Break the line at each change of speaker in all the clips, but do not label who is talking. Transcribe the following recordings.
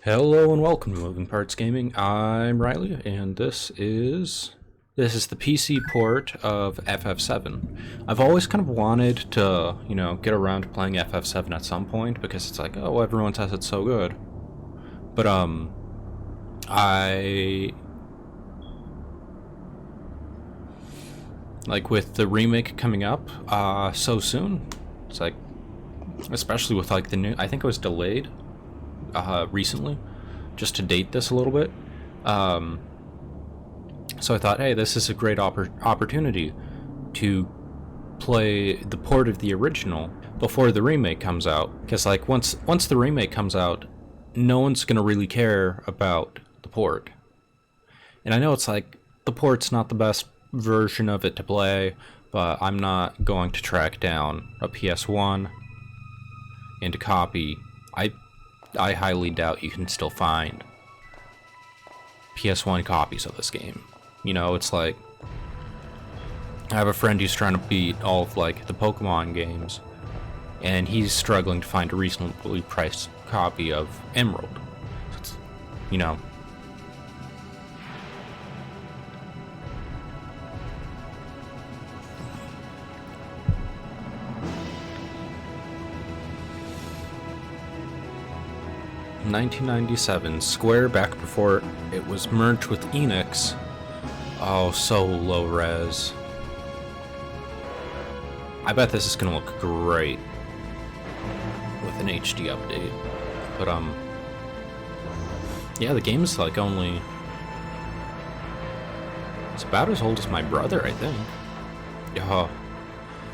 Hello and welcome to Moving Parts Gaming. I'm Riley, and this is the PC port of FF7. I've always kind of wanted to, get around to playing FF7 at some point because it's like, oh, everyone says it's so good. But I like with the remake coming up so soon. It's like, especially with like the new. I think it was delayed recently, just to date this a little bit. So I thought, hey, this is a great opportunity to play the port of the original before the remake comes out. Because like once the remake comes out, no one's gonna really care about the port. And I know it's like the port's not the best version of it to play, but I'm not going to track down a PS1 and a copy. I highly doubt you can still find PS1 copies of this game. It's like I have a friend who's trying to beat all of like the Pokemon games, and he's struggling to find a reasonably priced copy of Emerald. It's, you know, 1997, Square, back before it was merged with Enix. Oh, so low res. I bet this is gonna look great with an HD update. But yeah, the game's like only, it's about as old as my brother, I think. Yeah,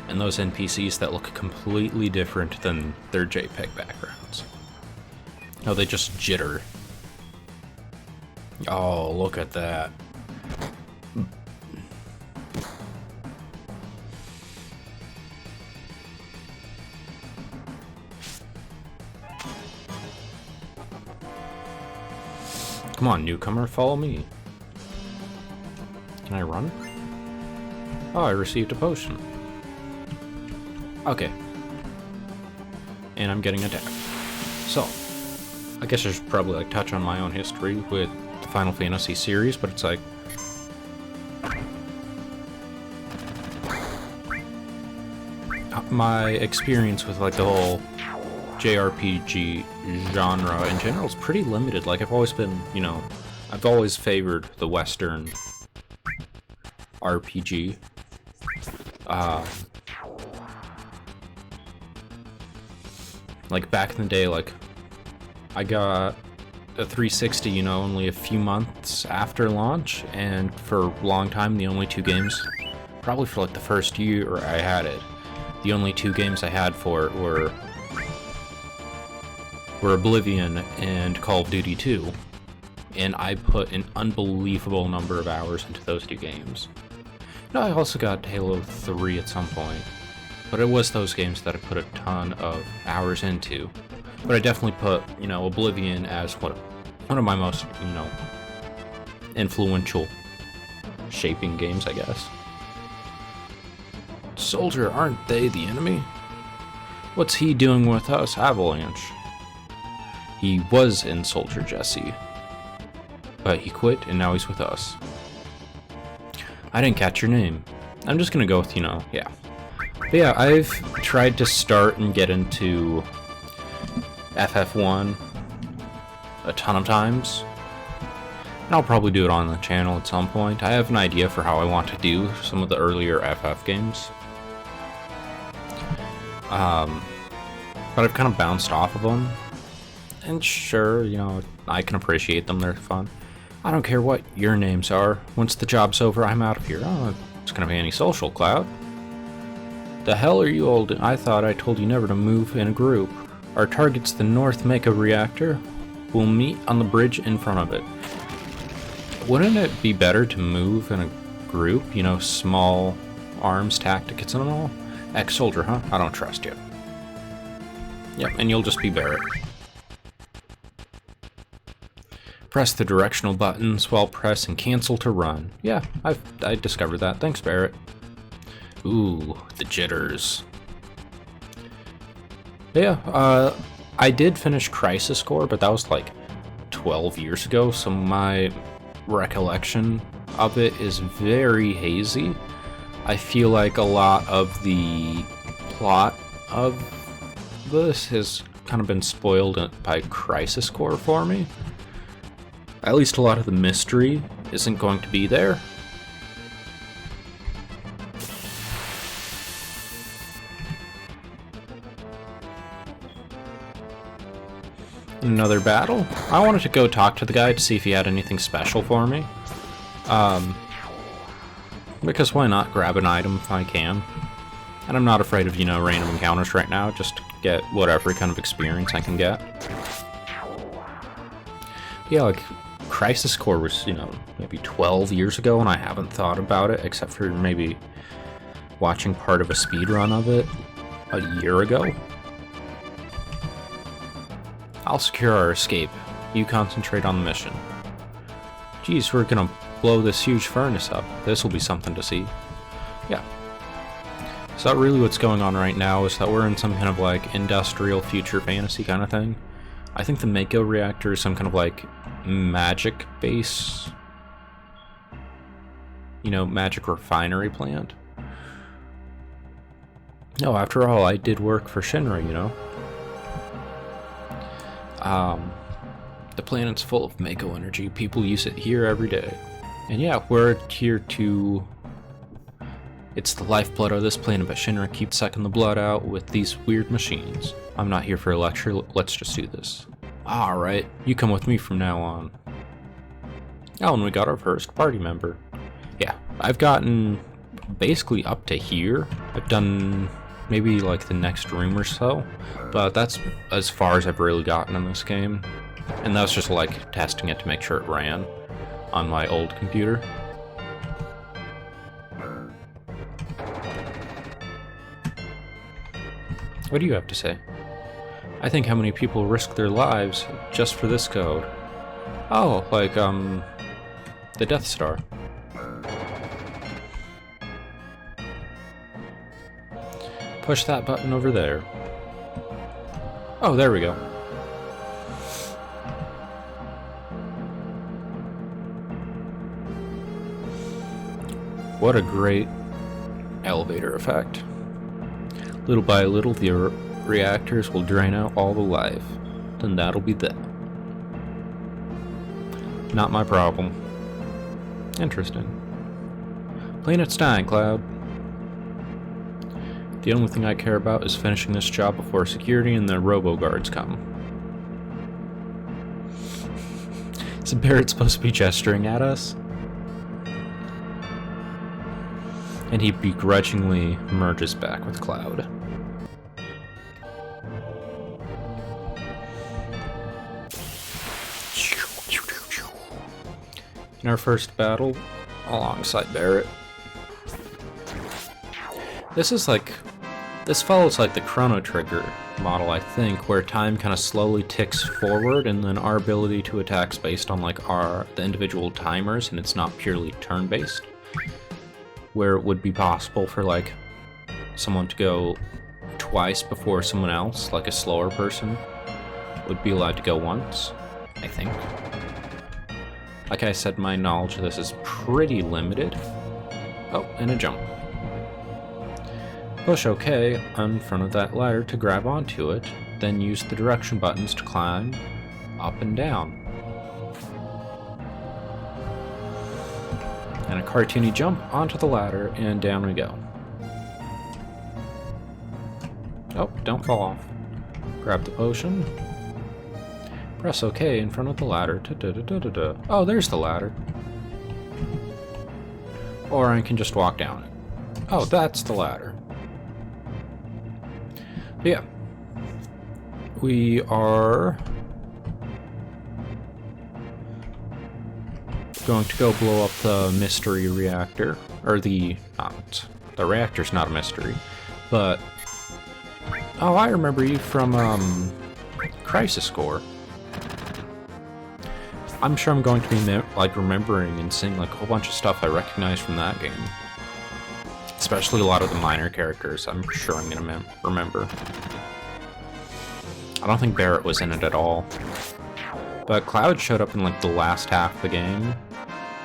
and those NPCs that look completely different than their JPEG backgrounds. Oh, they just jitter. Oh, look at that. Come on, newcomer, follow me. Can I run? Oh, I received a potion. Okay. And I'm getting attacked. So, I guess I should probably like touch on my own history with the Final Fantasy series, but it's like my experience with like the whole JRPG genre in general is pretty limited. Like I've always been, I've always favored the Western RPG. Like back in the day, like I got a 360, only a few months after launch, and for a long time, the only two games, probably for like the first year I had it, the only two games I had for it were Oblivion and Call of Duty 2, and I put an unbelievable number of hours into those two games. I also got Halo 3 at some point, but it was those games that I put a ton of hours into. But I definitely put, Oblivion as one of my most, influential shaping games, I guess. Soldier, aren't they the enemy? What's he doing with us, Avalanche? He was in Soldier Jesse, but he quit and now he's with us. I didn't catch your name. I'm just gonna go with, yeah. But yeah, I've tried to start and get into FF1 a ton of times, and I'll probably do it on the channel at some point. I have an idea for how I want to do some of the earlier FF games, but I've kind of bounced off of them, and sure, I can appreciate them, they're fun. I don't care what your names are. Once the job's over, I'm out of here. Oh, it's gonna be any social, Cloud. The hell are you old? I thought I told you never to move in a group. Our target's the North Mega Reactor. We'll meet on the bridge in front of it. Wouldn't it be better to move in a group? Small arms tactics and all? Ex-soldier, huh? I don't trust you. Yep, and you'll just be Barret. Press the directional buttons while press and cancel to run. Yeah, I discovered that. Thanks, Barret. Ooh, the jitters. Yeah, I did finish Crisis Core, but that was like 12 years ago, so my recollection of it is very hazy. I feel like a lot of the plot of this has kind of been spoiled by Crisis Core for me. At least a lot of the mystery isn't going to be there. Another battle. I wanted to go talk to the guy to see if he had anything special for me. Because why not grab an item if I can? And I'm not afraid of, random encounters right now, just to get whatever kind of experience I can get. Yeah, like, Crisis Core was, maybe 12 years ago, and I haven't thought about it, except for maybe watching part of a speedrun of it a year ago. I'll secure our escape. You concentrate on the mission. Geez, we're gonna blow this huge furnace up. This will be something to see. Yeah. So really what's going on right now is that we're in some kind of like industrial future fantasy kind of thing. I think the Mako reactor is some kind of like magic base, magic refinery plant. No, after all, I did work for Shinra, The planet's full of Mako energy. People use it here every day. And yeah, we're here to... It's the lifeblood of this planet, but Shinra keeps sucking the blood out with these weird machines. I'm not here for a lecture, let's just do this. Alright, you come with me from now on. Oh, and we got our first party member. Yeah, I've gotten basically up to here. I've done maybe like the next room or so, but that's as far as I've really gotten in this game. And that was just like testing it to make sure it ran on my old computer. What do you have to say? I think how many people risk their lives just for this code. Oh, like, the Death Star. Push that button over there. Oh, there we go. What a great elevator effect. Little by little, the reactors will drain out all the life. Then that'll be that. Not my problem. Interesting. Planet's dying, Cloud. The only thing I care about is finishing this job before security and the robo-guards come. Is Barrett supposed to be gesturing at us? And he begrudgingly merges back with Cloud. In our first battle, alongside Barrett. This follows like the Chrono Trigger model, I think, where time kind of slowly ticks forward, and then our ability to attack is based on like the individual timers, and it's not purely turn-based. Where it would be possible for like someone to go twice before someone else, like a slower person, would be allowed to go once, I think. Like I said, my knowledge of this is pretty limited. Oh, and a jump. Push OK in front of that ladder to grab onto it, then use the direction buttons to climb up and down. And a cartoony jump onto the ladder, and down we go. Oh, don't fall off. Grab the potion. Press OK in front of the ladder. Oh, there's the ladder. Or I can just walk down it. Oh, that's the ladder. But yeah. We are going to go blow up the mystery reactor. Or the reactor's not a mystery. But... Oh, I remember you from, Crisis Core. I'm sure I'm going to be remembering and seeing like a whole bunch of stuff I recognize from that game. Especially a lot of the minor characters, I'm sure I'm gonna remember. I don't think Barrett was in it at all. But Cloud showed up in like the last half of the game,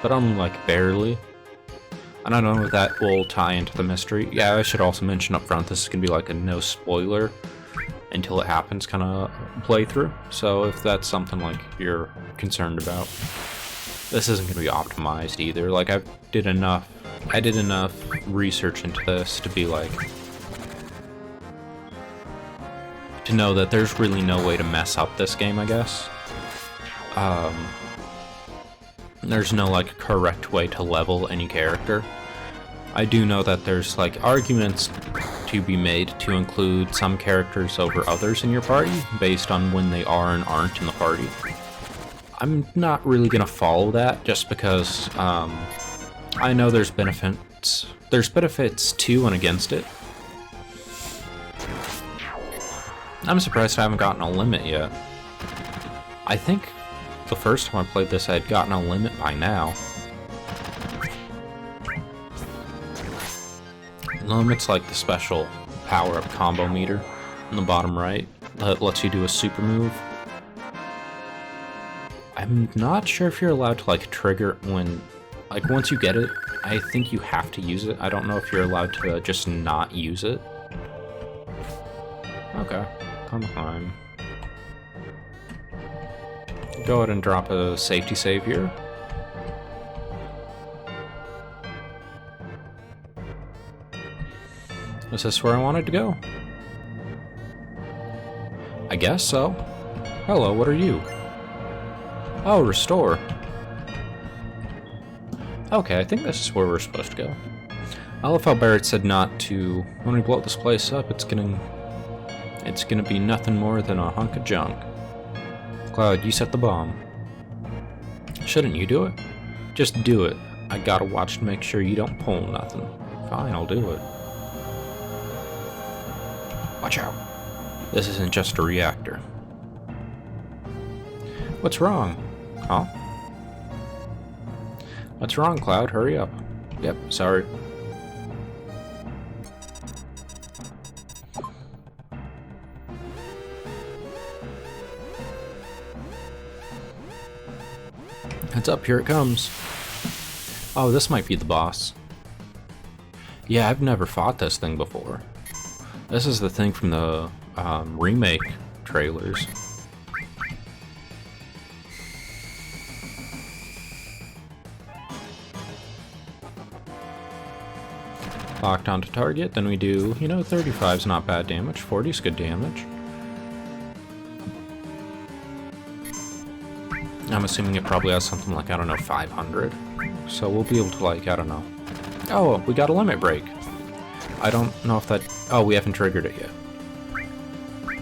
but only like barely. And I don't know if that will tie into the mystery. Yeah, I should also mention up front, this is gonna be like a no spoiler until it happens kind of playthrough. So if that's something like you're concerned about, this isn't gonna be optimized either. Like I did enough research into this to be like, to know that there's really no way to mess up this game, I guess. There's no like correct way to level any character. I do know that there's like arguments to be made to include some characters over others in your party based on when they are and aren't in the party. I'm not really gonna follow that just because I know there's benefits. There's benefits to and against it. I'm surprised I haven't gotten a limit yet. I think the first time I played this, I had gotten a limit by now. Limit's like the special power-up combo meter in the bottom right that lets you do a super move. I'm not sure if you're allowed to like trigger when, like once you get it, I think you have to use it. I don't know if you're allowed to just not use it. Okay, come on. Go ahead and drop a safety save here. Is this where I wanted to go? I guess so. Hello, what are you? Oh, restore. Okay, I think this is where we're supposed to go. I love how Barret said not to. When we blow this place up, it's gonna be nothing more than a hunk of junk. Cloud, you set the bomb. Shouldn't you do it? Just do it. I gotta watch to make sure you don't pull nothing. Fine, I'll do it. Watch out. This isn't just a reactor. What's wrong? Huh? What's wrong, Cloud? Hurry up. Yep, sorry. Heads up, here it comes. Oh, this might be the boss. Yeah, I've never fought this thing before. This is the thing from the remake trailers. Locked onto target, then we do, 35's not bad damage, 40's good damage. I'm assuming it probably has something like, 500. So we'll be able to Oh, we got a limit break. I don't know if that... Oh, we haven't triggered it yet.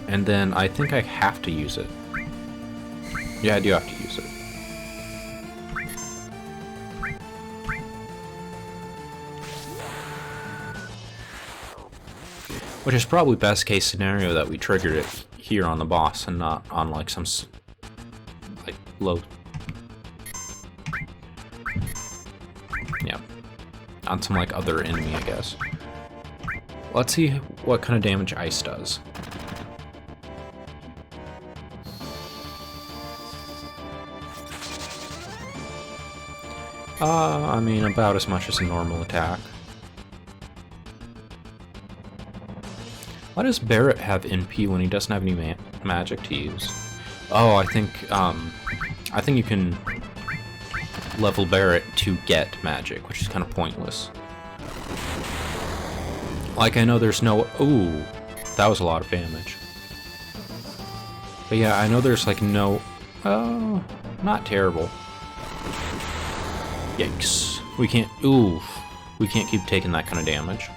And then I think I have to use it. Yeah, I do have to use it. Which is probably best case scenario that we triggered it here on the boss and not on like some low... Yeah. On some like other enemy, I guess. Let's see what kind of damage ice does. I mean, about as much as a normal attack. Why does Barret have NP when he doesn't have any magic to use? Oh, I think you can level Barret to get magic, which is kind of pointless. Like, I know there's no... Ooh, that was a lot of damage. But yeah, I know there's like no... Oh, not terrible. Yikes. We can't... Ooh, we can't keep taking that kind of damage.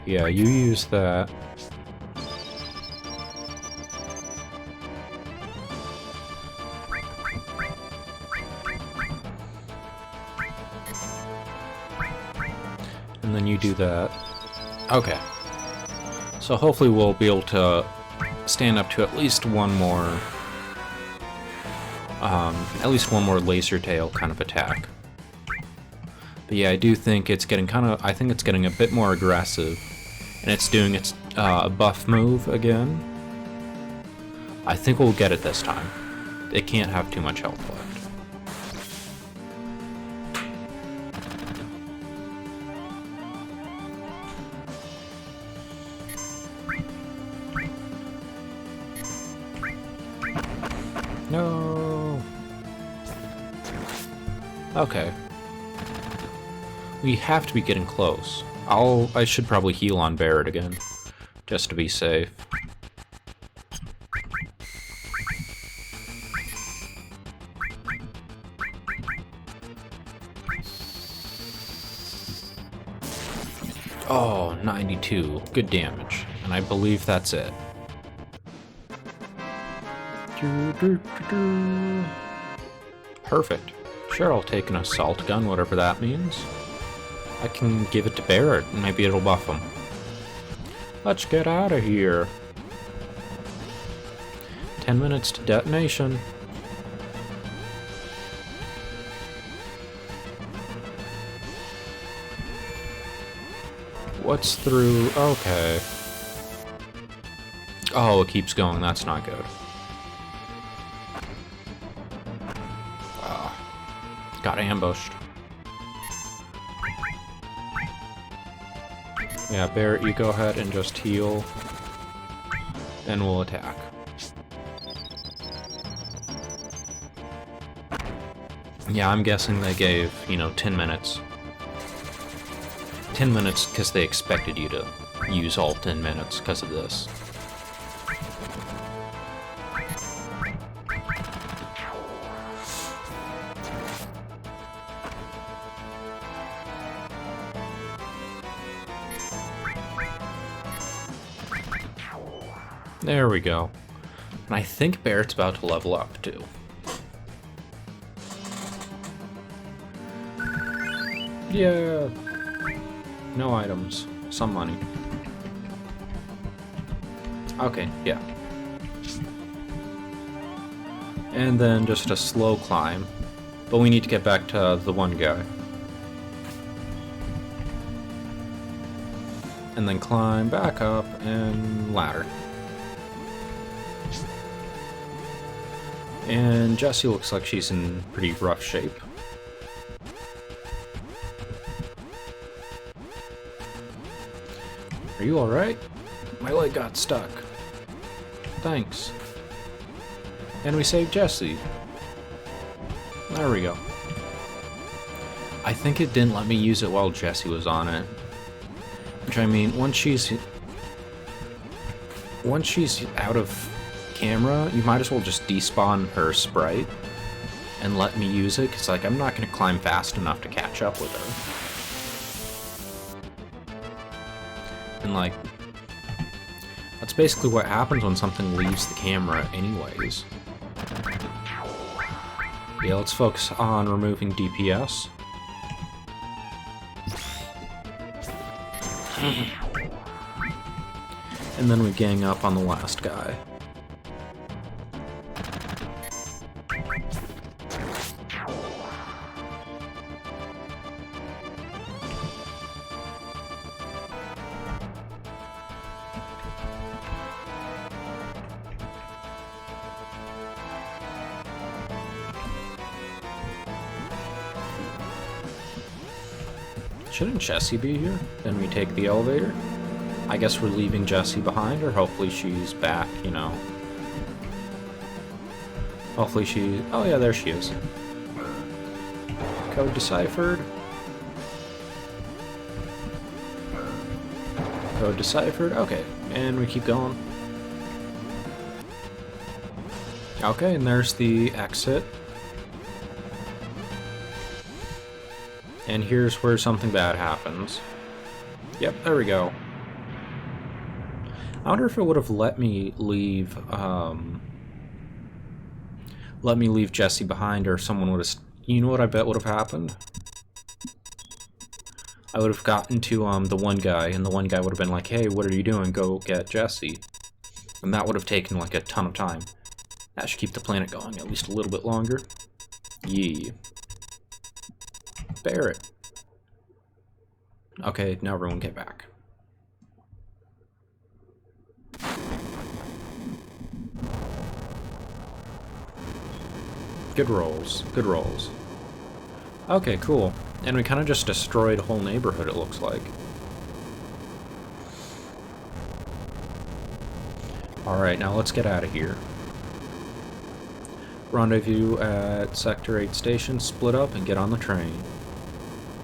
Yeah, you use that. And then you do that. Okay. So hopefully we'll be able to stand up to at least one more laser tail kind of attack. But yeah, I do think it's getting I think it's getting a bit more aggressive. And it's doing its buff move again. I think we'll get it this time. It can't have too much health left. No. Okay. We have to be getting close. I should probably heal on Barret again, just to be safe. Oh, 92. Good damage. And I believe that's it. Perfect. Sure, I'll take an assault gun, whatever that means. I can give it to Barret, and maybe it'll buff him. Let's get out of here. 10 minutes to detonation. What's through? Okay. Oh, it keeps going. That's not good. Got ambushed. Yeah, Barret, you go ahead and just heal. Then we'll attack. Yeah, I'm guessing they gave, 10 minutes. 10 minutes because they expected you to use all 10 minutes because of this. There we go. And I think Barret's about to level up, too. Yeah. No items. Some money. Okay, yeah. And then just a slow climb. But we need to get back to the one guy. And then climb back up and ladder. And Jessie looks like she's in pretty rough shape. Are you alright? My leg got stuck. Thanks. And we saved Jessie. There we go. I think it didn't let me use it while Jessie was on it. Which, I mean, once she's out of camera, you might as well just despawn her sprite and let me use it, because, I'm not going to climb fast enough to catch up with her. And, that's basically what happens when something leaves the camera anyways. Yeah, let's focus on removing DPS. And then we gang up on the last guy. Shouldn't Jessie be here? Then we take the elevator? I guess we're leaving Jessie behind, or hopefully she's back, Hopefully she... Oh yeah, there she is. Code deciphered. Code deciphered. Okay, and we keep going. Okay, and there's the exit. And here's where something bad happens. Yep, there we go. I wonder if it would have let me leave Jessie behind, or someone would have... You know what I bet would have happened? I would have gotten to the one guy, and the one guy would have been like, hey, what are you doing? Go get Jessie. And that would have taken a ton of time. That should keep the planet going at least a little bit longer. Yeah. Barret. Okay, now everyone get back. Good rolls. Good rolls. Okay, cool. And we kind of just destroyed a whole neighborhood, it looks like. Alright, now let's get out of here. Rendezvous at Sector 8 station, split up, and get on the train.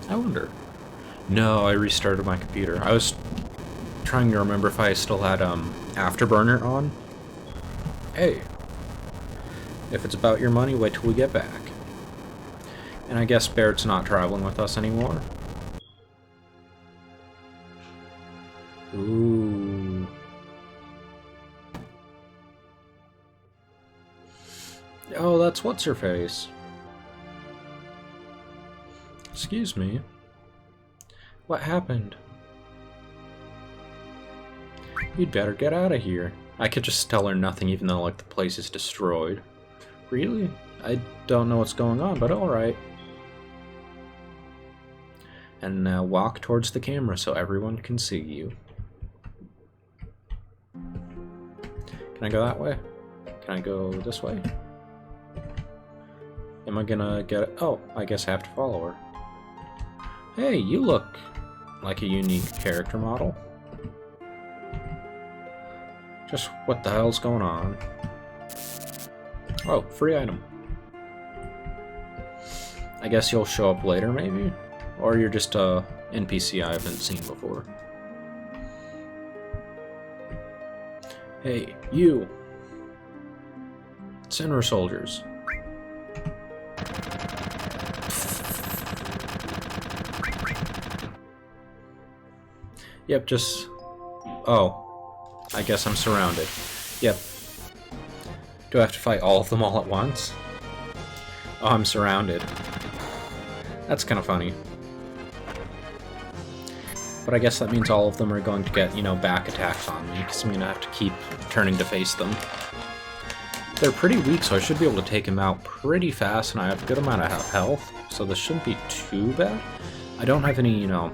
I wonder. No, I restarted my computer. I was trying to remember if I still had Afterburner on. Hey, if it's about your money, wait till we get back. And I guess Barrett's not traveling with us anymore. Ooh. Oh, that's what's-her-face. Excuse me. What happened? You'd better get out of here. I could just tell her nothing even though, like, the place is destroyed. Really? I don't know what's going on, but alright. And now walk towards the camera so everyone can see you. Can I go that way? Can I go this way? Am I gonna get it? Oh, I guess I have to follow her. Hey, you look like a unique character model. Just what the hell's going on? Oh, free item. I guess you'll show up later, maybe? Or you're just a NPC I haven't seen before. Hey, you! Senra soldiers. Yep, just... Oh. I guess I'm surrounded. Yep. Do I have to fight all of them all at once? Oh, I'm surrounded. That's kind of funny. But I guess that means all of them are going to get, you know, back attacks on me, because I'm going to have to keep turning to face them. They're pretty weak, so I should be able to take them out pretty fast, and I have a good amount of health, so this shouldn't be too bad. I don't have any, you know...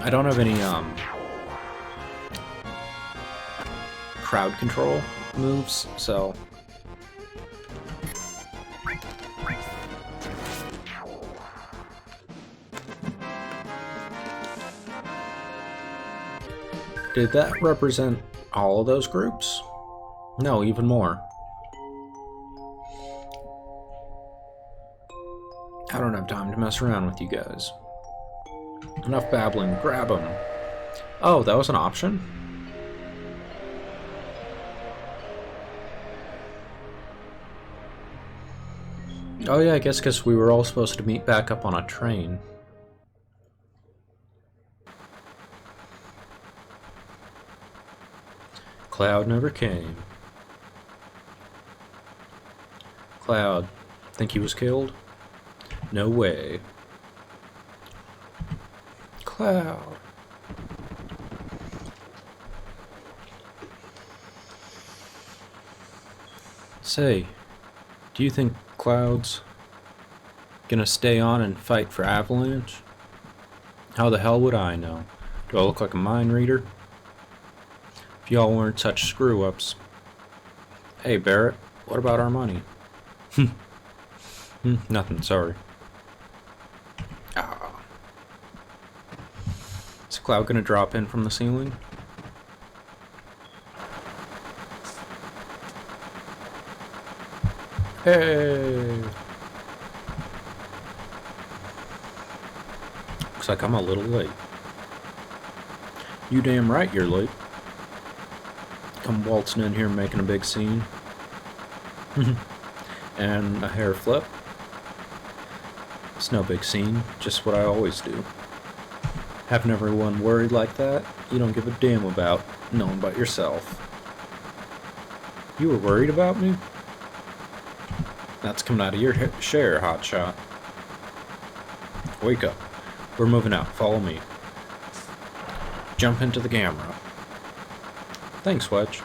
I don't have any, crowd control moves, so... Did that represent all of those groups? No, even more. I don't have time to mess around with you guys. Enough babbling, grab them. Oh, that was an option? Oh yeah, I guess because we were all supposed to meet back up on a train. Cloud never came. Cloud, think he was killed? No way. Cloud. Say, do you think Cloud's gonna stay on and fight for Avalanche? How the hell would I know? Do I look like a mind reader? If y'all weren't such screw-ups. Hey, Barrett, what about our money? Nothing, sorry. Ah. Is Cloud gonna drop in from the ceiling? Hey! Looks like I'm a little late. You damn right you're late. Come waltzing in here making a big scene. And a hair flip. It's no big scene, just what I always do. Having everyone worried like that, you don't give a damn about no one but yourself. You were worried about me? That's coming out of your share, hotshot. Wake up. We're moving out. Follow me. Jump into the camera. Thanks, Wedge.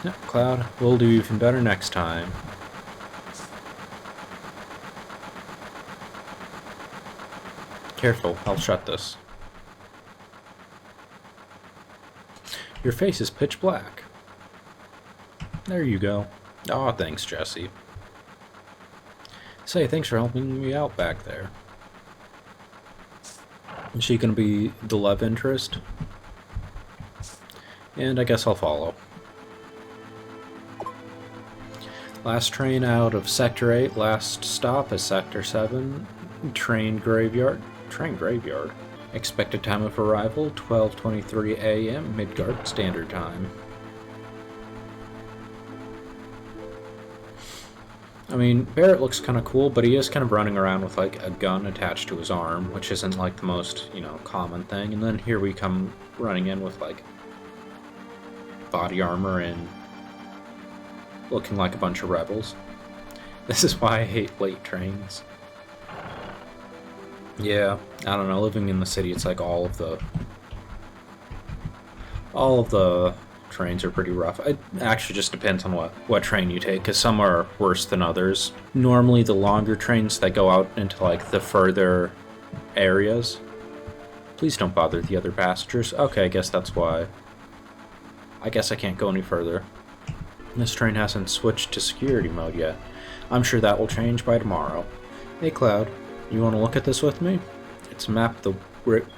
Yeah, Cloud, we'll do even better next time. Careful, I'll shut this. Your face is pitch black. There you go. Aw, thanks, Jesse. Say, thanks for helping me out back there. Is she gonna be the love interest? And I guess I'll follow. Last train out of Sector 8, last stop is Sector 7, Train Graveyard. Train Graveyard? Expected time of arrival, 12:23 a.m. Midgard Standard Time. I mean, Barrett looks kind of cool, but he is kind of running around with, like, a gun attached to his arm, which isn't, like, the most, common thing. And then here we come running in with, like, body armor and looking like a bunch of rebels. This is why I hate late trains. Yeah, I don't know, living in the city, it's like all of the trains are pretty rough. It actually just depends on what train you take, because some are worse than others. Normally the longer trains that go out into like the further areas. Please don't bother the other passengers. Okay, I guess that's why. I guess I can't go any further. This train hasn't switched to security mode yet. I'm sure that will change by tomorrow. Hey Cloud, you want to look at this with me? It's mapped the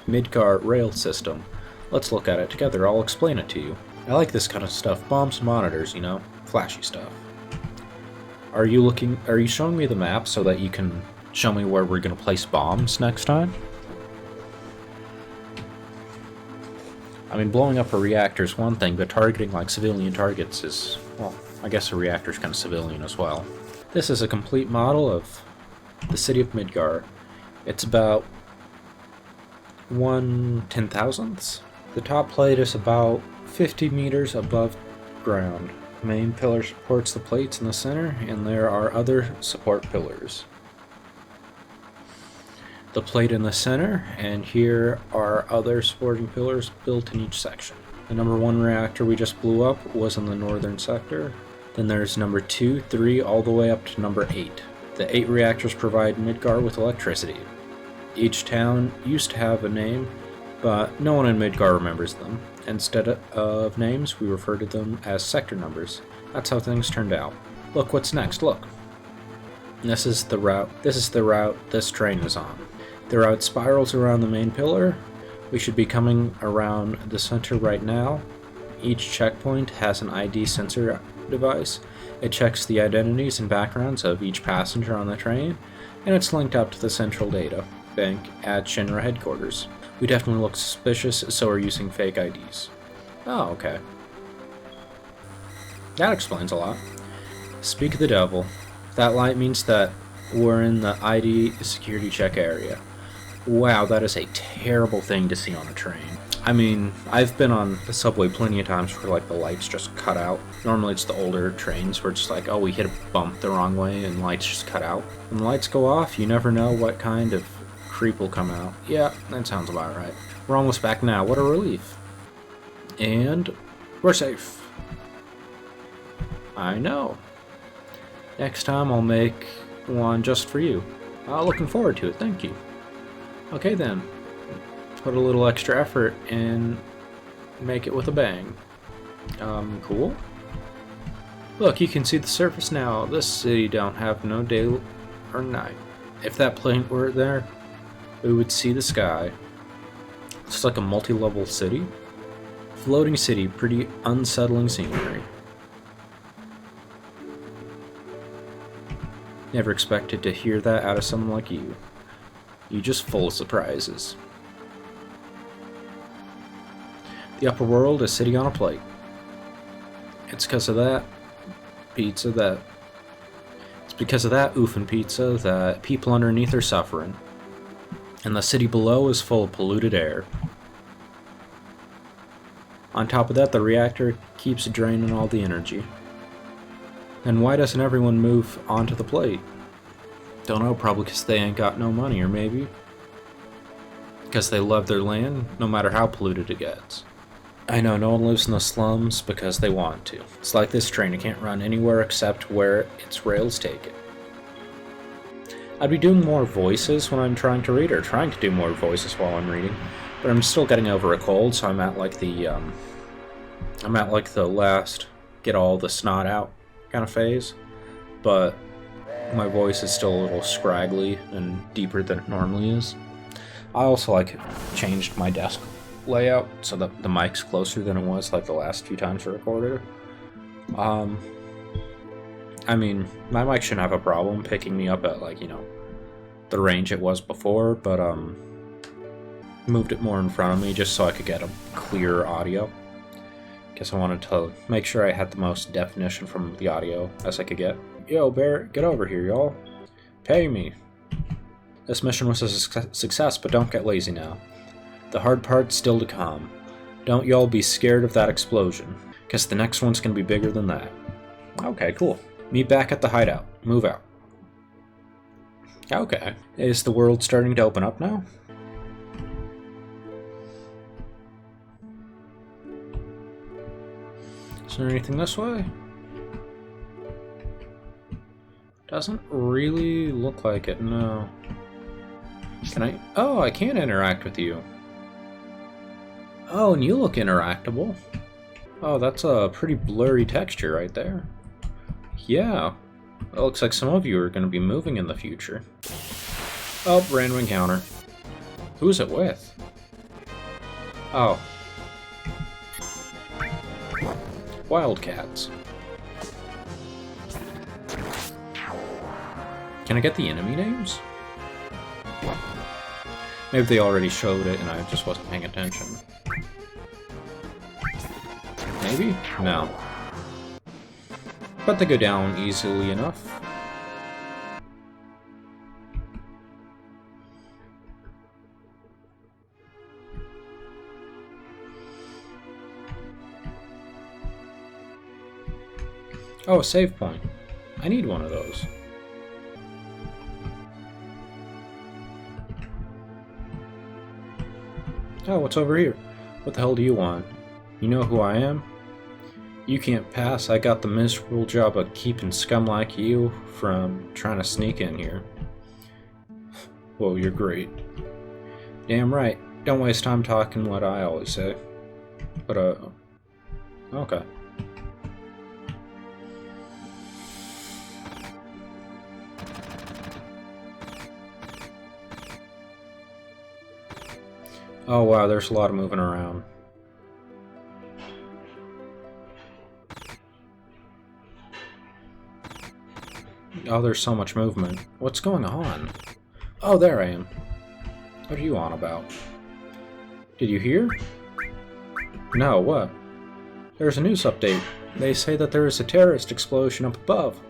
Midgard rail system. Let's look at it together. I'll explain it to you. I like this kind of stuff. Bombs and monitors, flashy stuff. Are you showing me the map so that you can show me where we're going to place bombs next time? I mean, blowing up a reactor is one thing, but targeting like civilian targets is, well, I guess a reactor is kind of civilian as well. This is a complete model of the city of Midgard. It's about 1/10,000th. The top plate is about 50 meters above ground. The main pillar supports the plates in the center, and there are other support pillars. The plate in the center, and here are other supporting pillars built in each section. The number 1 reactor we just blew up was in the northern sector. Then there's number 2, 3, all the way up to number 8. The 8 reactors provide Midgard with electricity. Each town used to have a name, but no one in Midgard remembers them. Instead of names, we refer to them as sector numbers. That's how things turned out. Look what's next, look. This is the route this train is on. The route spirals around the main pillar. We should be coming around the center right now. Each checkpoint has an ID sensor device. It checks the identities and backgrounds of each passenger on the train, and it's linked up to the central data bank at Shinra headquarters. We definitely look suspicious, so we're using fake IDs. Oh, okay. That explains a lot. Speak of the devil. That light means that we're in the ID security check area. Wow, that is a terrible thing to see on a train. I mean, I've been on the subway plenty of times where like the lights just cut out. Normally it's the older trains where it's just like, oh, we hit a bump the wrong way and lights just cut out. When the lights go off, you never know what kind of creep will come out. Yeah, that sounds about right. We're almost back now. What a relief. And we're safe. I know. Next time I'll make one just for you. Looking forward to it, thank you. Okay then. Put a little extra effort and make it with a bang. Cool. Look, you can see the surface now. This city don't have no day or night. If that plane were there, we would see the sky. It's like a multi-level city. Floating city, pretty unsettling scenery. Never expected to hear that out of someone like you. You're just full of surprises. The upper world is sitting on a plate. It's because of that Uffen pizza that people underneath are suffering. And the city below is full of polluted air. On top of that, the reactor keeps draining all the energy. And why doesn't everyone move onto the plate? Don't know, probably because they ain't got no money, or maybe because they love their land, no matter how polluted it gets. I know, no one lives in the slums because they want to. It's like this train, it can't run anywhere except where its rails take it. I'd be doing more voices when I'm trying to read, or trying to do more voices while I'm reading, but I'm still getting over a cold, so I'm at like the last get all the snot out kind of phase, but my voice is still a little scraggly and deeper than it normally is. I also like changed my desk layout so that the mic's closer than it was like the last few times I recorded. I mean, my mic shouldn't have a problem picking me up at, like, you know, the range it was before, but moved it more in front of me just so I could get a clearer audio. Guess I wanted to make sure I had the most definition from the audio as I could get. Yo, Barrett, get over here, y'all. Pay me. This mission was a success, but don't get lazy now. The hard part's still to come. Don't y'all be scared of that explosion, because the next one's gonna be bigger than that. Okay, cool. Meet back at the hideout. Move out. Okay. Is the world starting to open up now? Is there anything this way? Doesn't really look like it, no. Can I? Oh, I can interact with you. Oh, and you look interactable. Oh, that's a pretty blurry texture right there. Yeah. It looks like some of you are going to be moving in the future. Oh, random encounter. Who's it with? Oh. Wildcats. Can I get the enemy names? Maybe they already showed it and I just wasn't paying attention. Maybe? No. But they go down easily enough. Oh, a save point. I need one of those. Oh, what's over here? What the hell do you want? You know who I am? You can't pass. I got the miserable job of keeping scum like you from trying to sneak in here. Whoa, you're great. Damn right. Don't waste time talking what I always say. But, okay. Oh wow, there's a lot of moving around. Oh, there's so much movement. What's going on? Oh, there I am. What are you on about? Did you hear? No, what? There's a news update. They say that there is a terrorist explosion up above,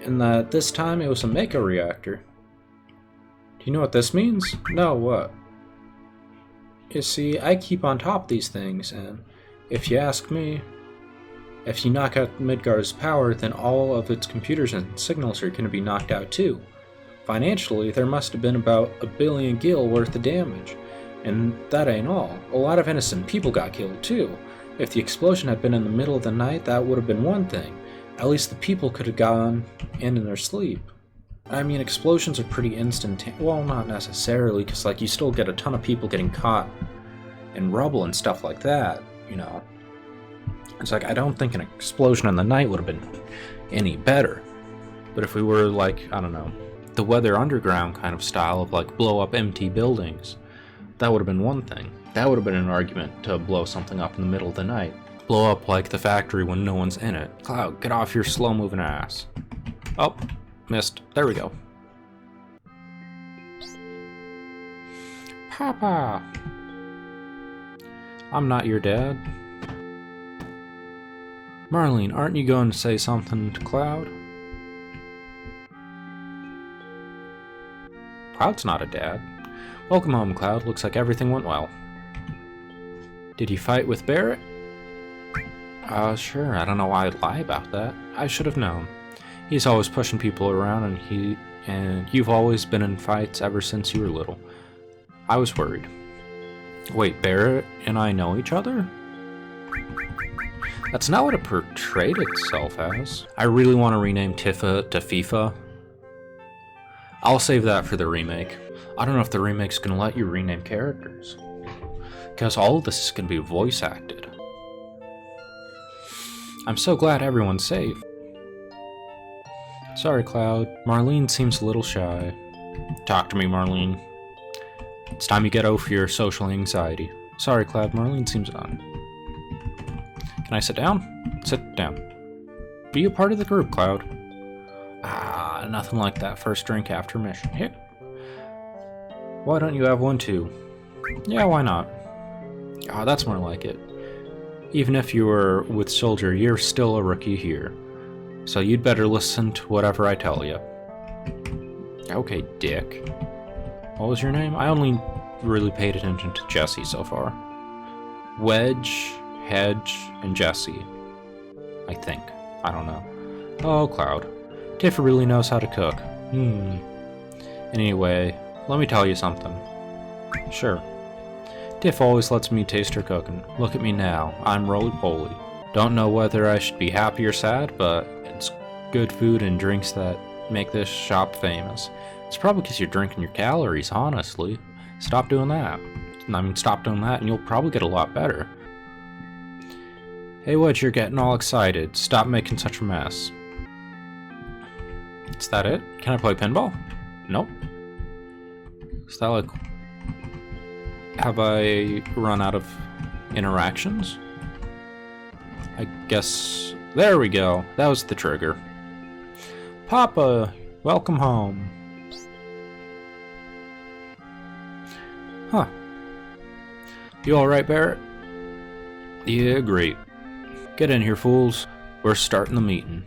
and that this time it was a mecha reactor. Do you know what this means? No, what? You see, I keep on top of these things, and if you ask me, if you knock out Midgar's power, then all of its computers and signals are going to be knocked out too. Financially, there must have been about 1 billion gil worth of damage, and that ain't all. A lot of innocent people got killed too. If the explosion had been in the middle of the night, that would have been one thing. At least the people could have gone in their sleep. I mean, explosions are pretty instantaneous. Well, not necessarily, because, like, you still get a ton of people getting caught in rubble and stuff like that, you know. It's like, I don't think an explosion in the night would have been any better. But if we were, like, I don't know, the Weather Underground kind of style of, like, blow up empty buildings, that would have been one thing. That would have been an argument to blow something up in the middle of the night. Blow up, like, the factory when no one's in it. Cloud, get off your slow-moving ass. Oh. Missed. There we go. Papa! I'm not your dad. Marlene, aren't you going to say something to Cloud? Cloud's not a dad. Welcome home, Cloud. Looks like everything went well. Did you fight with Barrett? Sure. I don't know why I'd lie about that. I should have known. He's always pushing people around, and you've always been in fights ever since you were little. I was worried. Wait, Barrett and I know each other? That's not what it portrayed itself as. I really want to rename Tifa to FIFA. I'll save that for the remake. I don't know if the remake's gonna let you rename characters, because all of this is gonna be voice acted. I'm so glad everyone's safe. Sorry, Cloud. Marlene seems a little shy. Talk to me, Marlene. It's time you get over your social anxiety. Sorry, Cloud. Marlene seems on. Can I sit down? Sit down. Be a part of the group, Cloud. Ah, nothing like that first drink after mission. Here. Why don't you have one too? Yeah, why not? Ah, that's more like it. Even if you were with Soldier, you're still a rookie here. So you'd better listen to whatever I tell you. Okay, Dick. What was your name? I only really paid attention to Jesse so far. Wedge, Hedge, and Jesse. I think. I don't know. Oh, Cloud. Tiff really knows how to cook. Anyway, let me tell you something. Sure. Tiff always lets me taste her cooking. Look at me now. I'm roly-poly. Don't know whether I should be happy or sad, but it's good food and drinks that make this shop famous. It's probably because you're drinking your calories, honestly. Stop doing that. Stop doing that and you'll probably get a lot better. Hey, Wedge, you're getting all excited. Stop making such a mess. Is that it? Can I play pinball? Nope. Is that like... Have I run out of interactions? I guess... There we go. That was the trigger. Papa, welcome home. Huh. You alright, Barrett? Yeah, great. Get in here, fools. We're starting the meeting.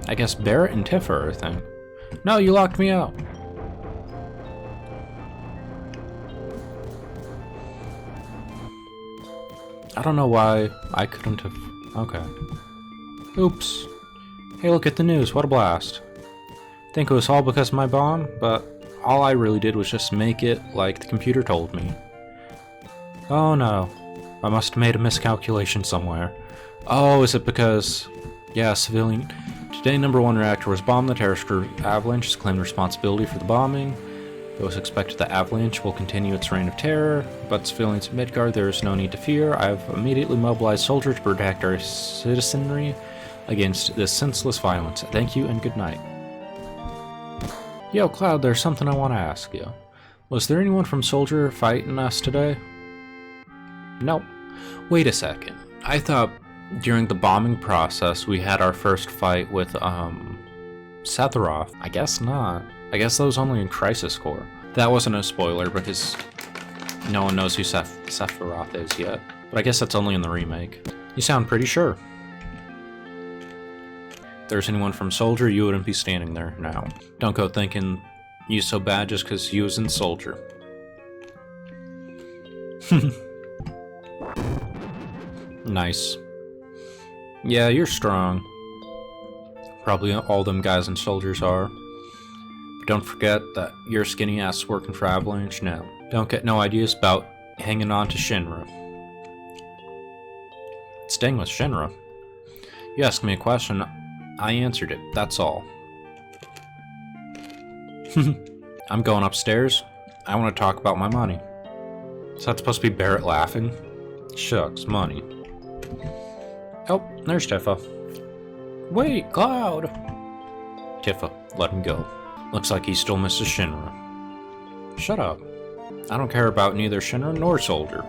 I guess Barrett and Tiff are a thing. No, you locked me out. I don't know why I couldn't have... Okay. Oops. Hey, look at the news. What a blast. Think it was all because of my bomb, but all I really did was just make it like the computer told me. Oh no. I must have made a miscalculation somewhere. Oh, is it because... Yeah, civilian... Today, number 1 reactor was bombed. The terrorist group Avalanche has claimed responsibility for the bombing. It was expected that Avalanche will continue its reign of terror, but civilians at Midgard, there is no need to fear. I have immediately mobilized soldiers to protect our citizenry against this senseless violence. Thank you and good night. Yo, Cloud, there's something I want to ask you. Was there anyone from Soldier fighting us today? Nope. Wait a second. I thought during the bombing process we had our first fight with, Sephiroth. I guess not. I guess that was only in Crisis Core. That wasn't a spoiler because no one knows who Sephiroth is yet. But I guess that's only in the remake. You sound pretty sure. If there's anyone from Soldier, you wouldn't be standing there now. Don't go thinking you so bad just because you was in Soldier. Nice. Yeah, you're strong. Probably all them guys in Soldiers are. But don't forget that your skinny ass working for Avalanche now. Don't get no ideas about hanging on to Shinra. Staying with Shinra. You asked me a question, I answered it, that's all. I'm going upstairs. I want to talk about my money. Is that supposed to be Barrett laughing? Shucks, money. Oh, there's Tifa. Wait, Cloud! Tifa, let him go. Looks like he still misses Shinra. Shut up. I don't care about neither Shinra nor Soldier.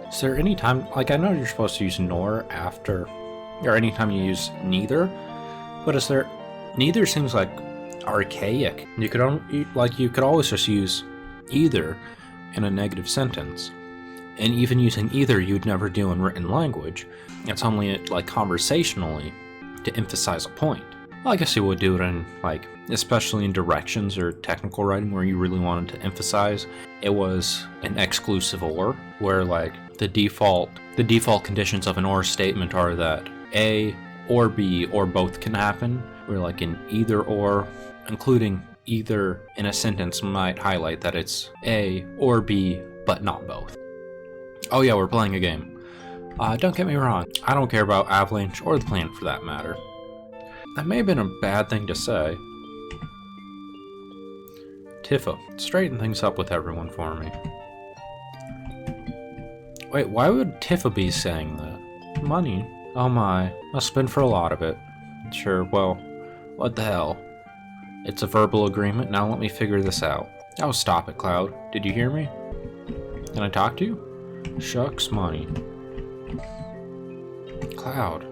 Is there any time, like I know you're supposed to use nor after, or anytime you use neither, but is there, neither seems like archaic. You could always just use either in a negative sentence. And even using either you'd never do in written language. It's only like conversationally to emphasize a point. Well, I guess you would do it in like, especially in directions or technical writing where you really wanted to emphasize it was an exclusive or, where like the default conditions of an or statement are that A or B or both can happen. Where like in either or, including either in a sentence might highlight that it's A or B, but not both. Oh yeah, we're playing a game. Don't get me wrong, I don't care about Avalanche or the planet for that matter. That may have been a bad thing to say. Tifa, straighten things up with everyone for me. Wait, why would Tifa be saying that? Money? Oh my, must have been for a lot of it. Sure, well, what the hell? It's a verbal agreement, now let me figure this out. Oh, stop it, Cloud. Did you hear me? Can I talk to you? Shucks, money. Cloud.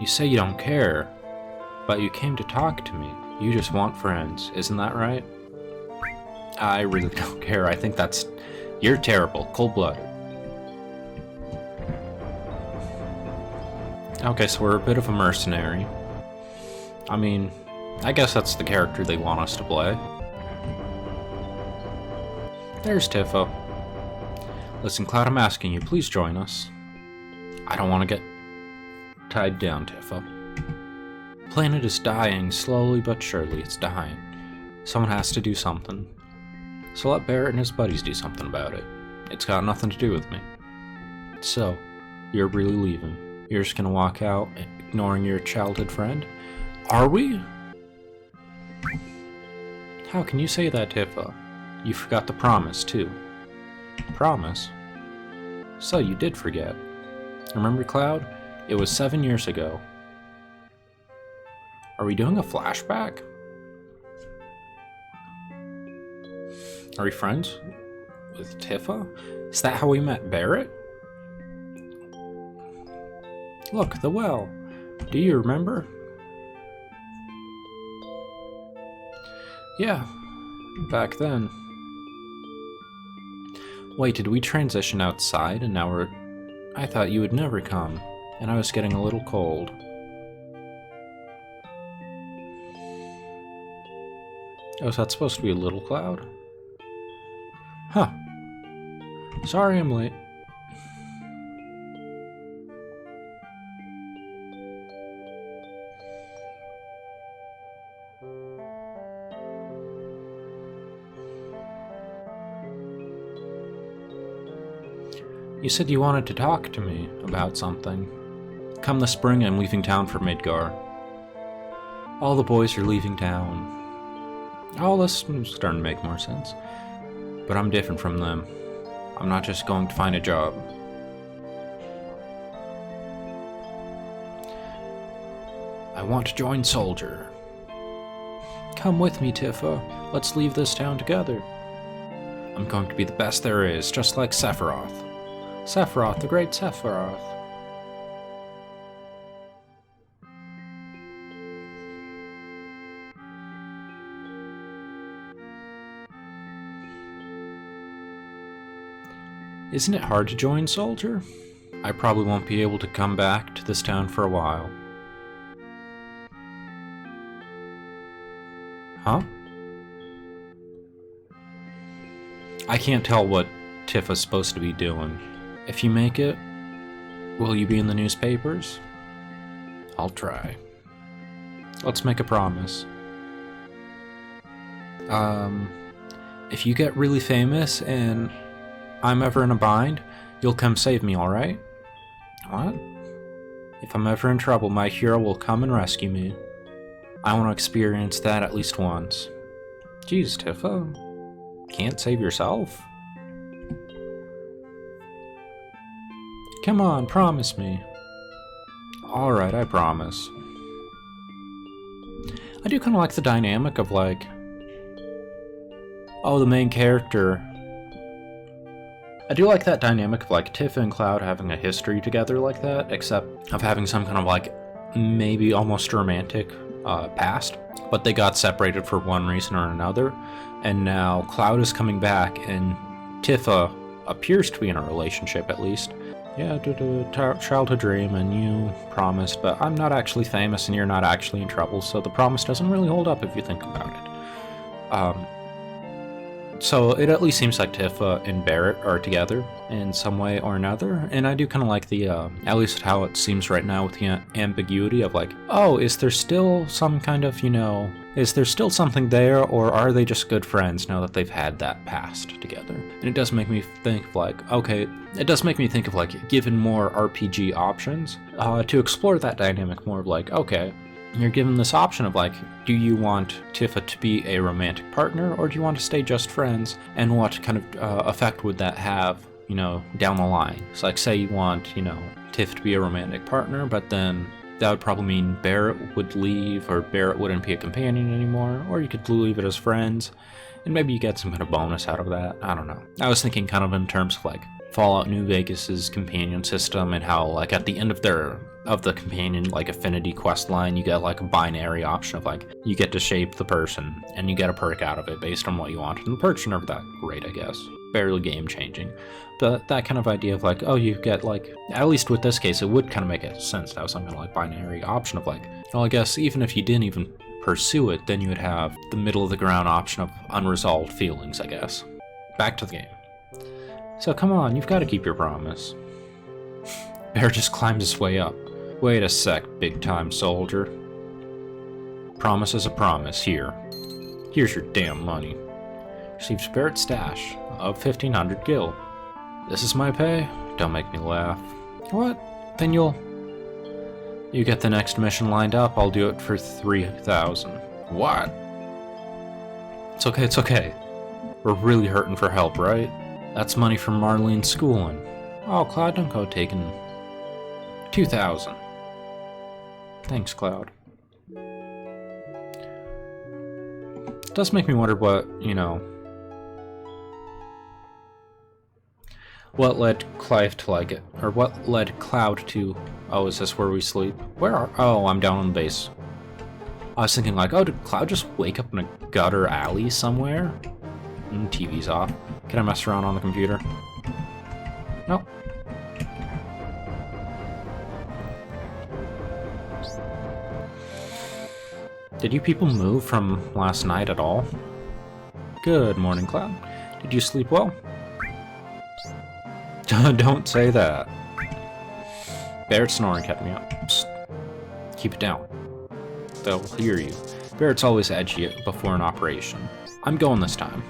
You say you don't care, but you came to talk to me. You just want friends, isn't that right? I really don't care. I think that's... You're terrible. Cold-blooded. Okay, so we're a bit of a mercenary. I mean, I guess that's the character they want us to play. There's Tifa. Listen, Cloud, I'm asking you, please join us. I don't want to get tied down, Tifa. Planet is dying, slowly but surely it's dying. Someone has to do something. So let Barret and his buddies do something about it. It's got nothing to do with me. So, you're really leaving. You're just gonna walk out, ignoring your childhood friend? Are we? How can you say that, Tifa? You forgot the promise, too. Promise? So you did forget. Remember, Cloud? It was 7 years ago. Are we doing a flashback? Are we friends with Tifa? Is that how we met Barret? Look, the well. Do you remember? Yeah, back then. Wait, did we transition outside and now we're... I thought you would never come, and I was getting a little cold. Oh, is that supposed to be a little Cloud? Huh. Sorry I'm late. You said you wanted to talk to me about something. Come this spring, I'm leaving town for Midgar. All the boys are leaving town. All this is starting to make more sense. But I'm different from them. I'm not just going to find a job. I want to join Soldier. Come with me, Tifa. Let's leave this town together. I'm going to be the best there is, just like Sephiroth. Sephiroth, the great Sephiroth. Isn't it hard to join Soldier? I probably won't be able to come back to this town for a while. Huh? I can't tell what Tifa's supposed to be doing. If you make it, will you be in the newspapers? I'll try. Let's make a promise. If you get really famous and I'm ever in a bind, you'll come save me, alright? What? If I'm ever in trouble, my hero will come and rescue me. I want to experience that at least once. Jeez, Tifa. Can't save yourself? Come on, promise me. Alright, I promise. I do kind of like the dynamic of, like... Oh, the main character. I do like that dynamic of, like, Tifa and Cloud having a history together like that, except of having some kind of, like, maybe almost romantic past. But they got separated for one reason or another, and now Cloud is coming back, and Tifa appears to be in a relationship, at least. Yeah, childhood dream, and you promised, but I'm not actually famous and you're not actually in trouble, so the promise doesn't really hold up if you think about it. So it at least seems like Tifa and Barrett are together in some way or another, and I do kind of like the, at least how it seems right now with the ambiguity of like, oh, is there still some kind of, is there still something there, or are they just good friends now that they've had that past together? And it does make me think of like, okay, it does make me think of like, given more RPG options, to explore that dynamic more of like, okay, you're given this option of like, do you want Tifa to be a romantic partner, or do you want to stay just friends? And what kind of effect would that have, down the line? So like, say you want, Tiff to be a romantic partner, but then that would probably mean Barrett would leave, or Barrett wouldn't be a companion anymore, or you could leave it as friends, and maybe you get some kind of bonus out of that. I don't know. I was thinking kind of in terms of like Fallout New Vegas's companion system, and how like at the end of the companion like affinity quest line, you get like a binary option of like, you get to shape the person and you get a perk out of it based on what you want, and the perks are never that great, I guess, barely game changing, but that kind of idea of like, oh, you get like, at least with this case it would kind of make sense to have some kind of like binary option of like, well, I guess even if you didn't even pursue it, then you would have the middle of the ground option of unresolved feelings, I guess. Back to the game. So come on, you've got to keep your promise. Bear just climbed his way up. Wait a sec, big-time soldier. Promise is a promise. Here's your damn money. Receives Barrett's stash of 1,500 gil. This is my pay? Don't make me laugh. What? Then you get the next mission lined up. I'll do it for 3,000. What? It's okay. We're really hurting for help, right? That's money from Marlene's schooling. Oh, Cloud, don't go taking 2,000. Thanks, Cloud. It does make me wonder what, what led Clive to like it, or what led Cloud to, oh, is this where we sleep? Oh, I'm down on the base. I was thinking like, oh, did Cloud just wake up in a gutter alley somewhere? TV's off. Can I mess around on the computer? Nope. Did you people move from last night at all? Good morning, Cloud. Did you sleep well? Don't say that. Barrett's snoring kept me up. Psst. Keep it down. They'll hear you. Barrett's always edgy before an operation. I'm going this time.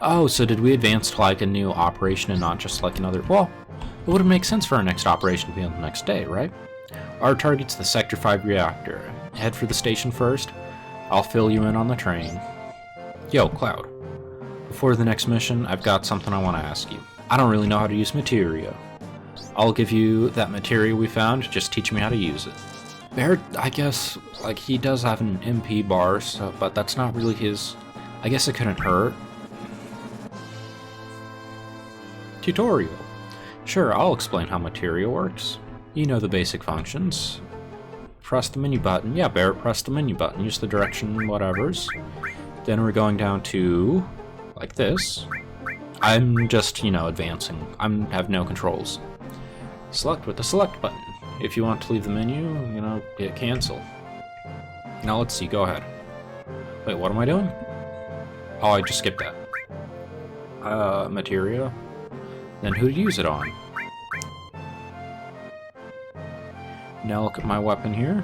Oh, so did we advance to like a new operation and not just like another... Well, it would make sense for our next operation to be on the next day, right? Our target's the Sector 5 reactor. Head for the station first. I'll fill you in on the train. Yo, Cloud. Before the next mission, I've got something I want to ask you. I don't really know how to use materia. I'll give you that materia we found, just teach me how to use it. Barrett, I guess, like, he does have an MP bar, so, but that's not really his... I guess it couldn't hurt. Tutorial. Sure, I'll explain how materia works. You know the basic functions. Press the menu button. Yeah, Barrett, press the menu button. Use the direction whatevers. Then we're going down to... like this. I'm just, advancing. Have no controls. Select with the select button. If you want to leave the menu, hit cancel. Now let's see, go ahead. Wait, what am I doing? Oh, I just skipped that. Materia. Then who to use it on? Now look at my weapon here.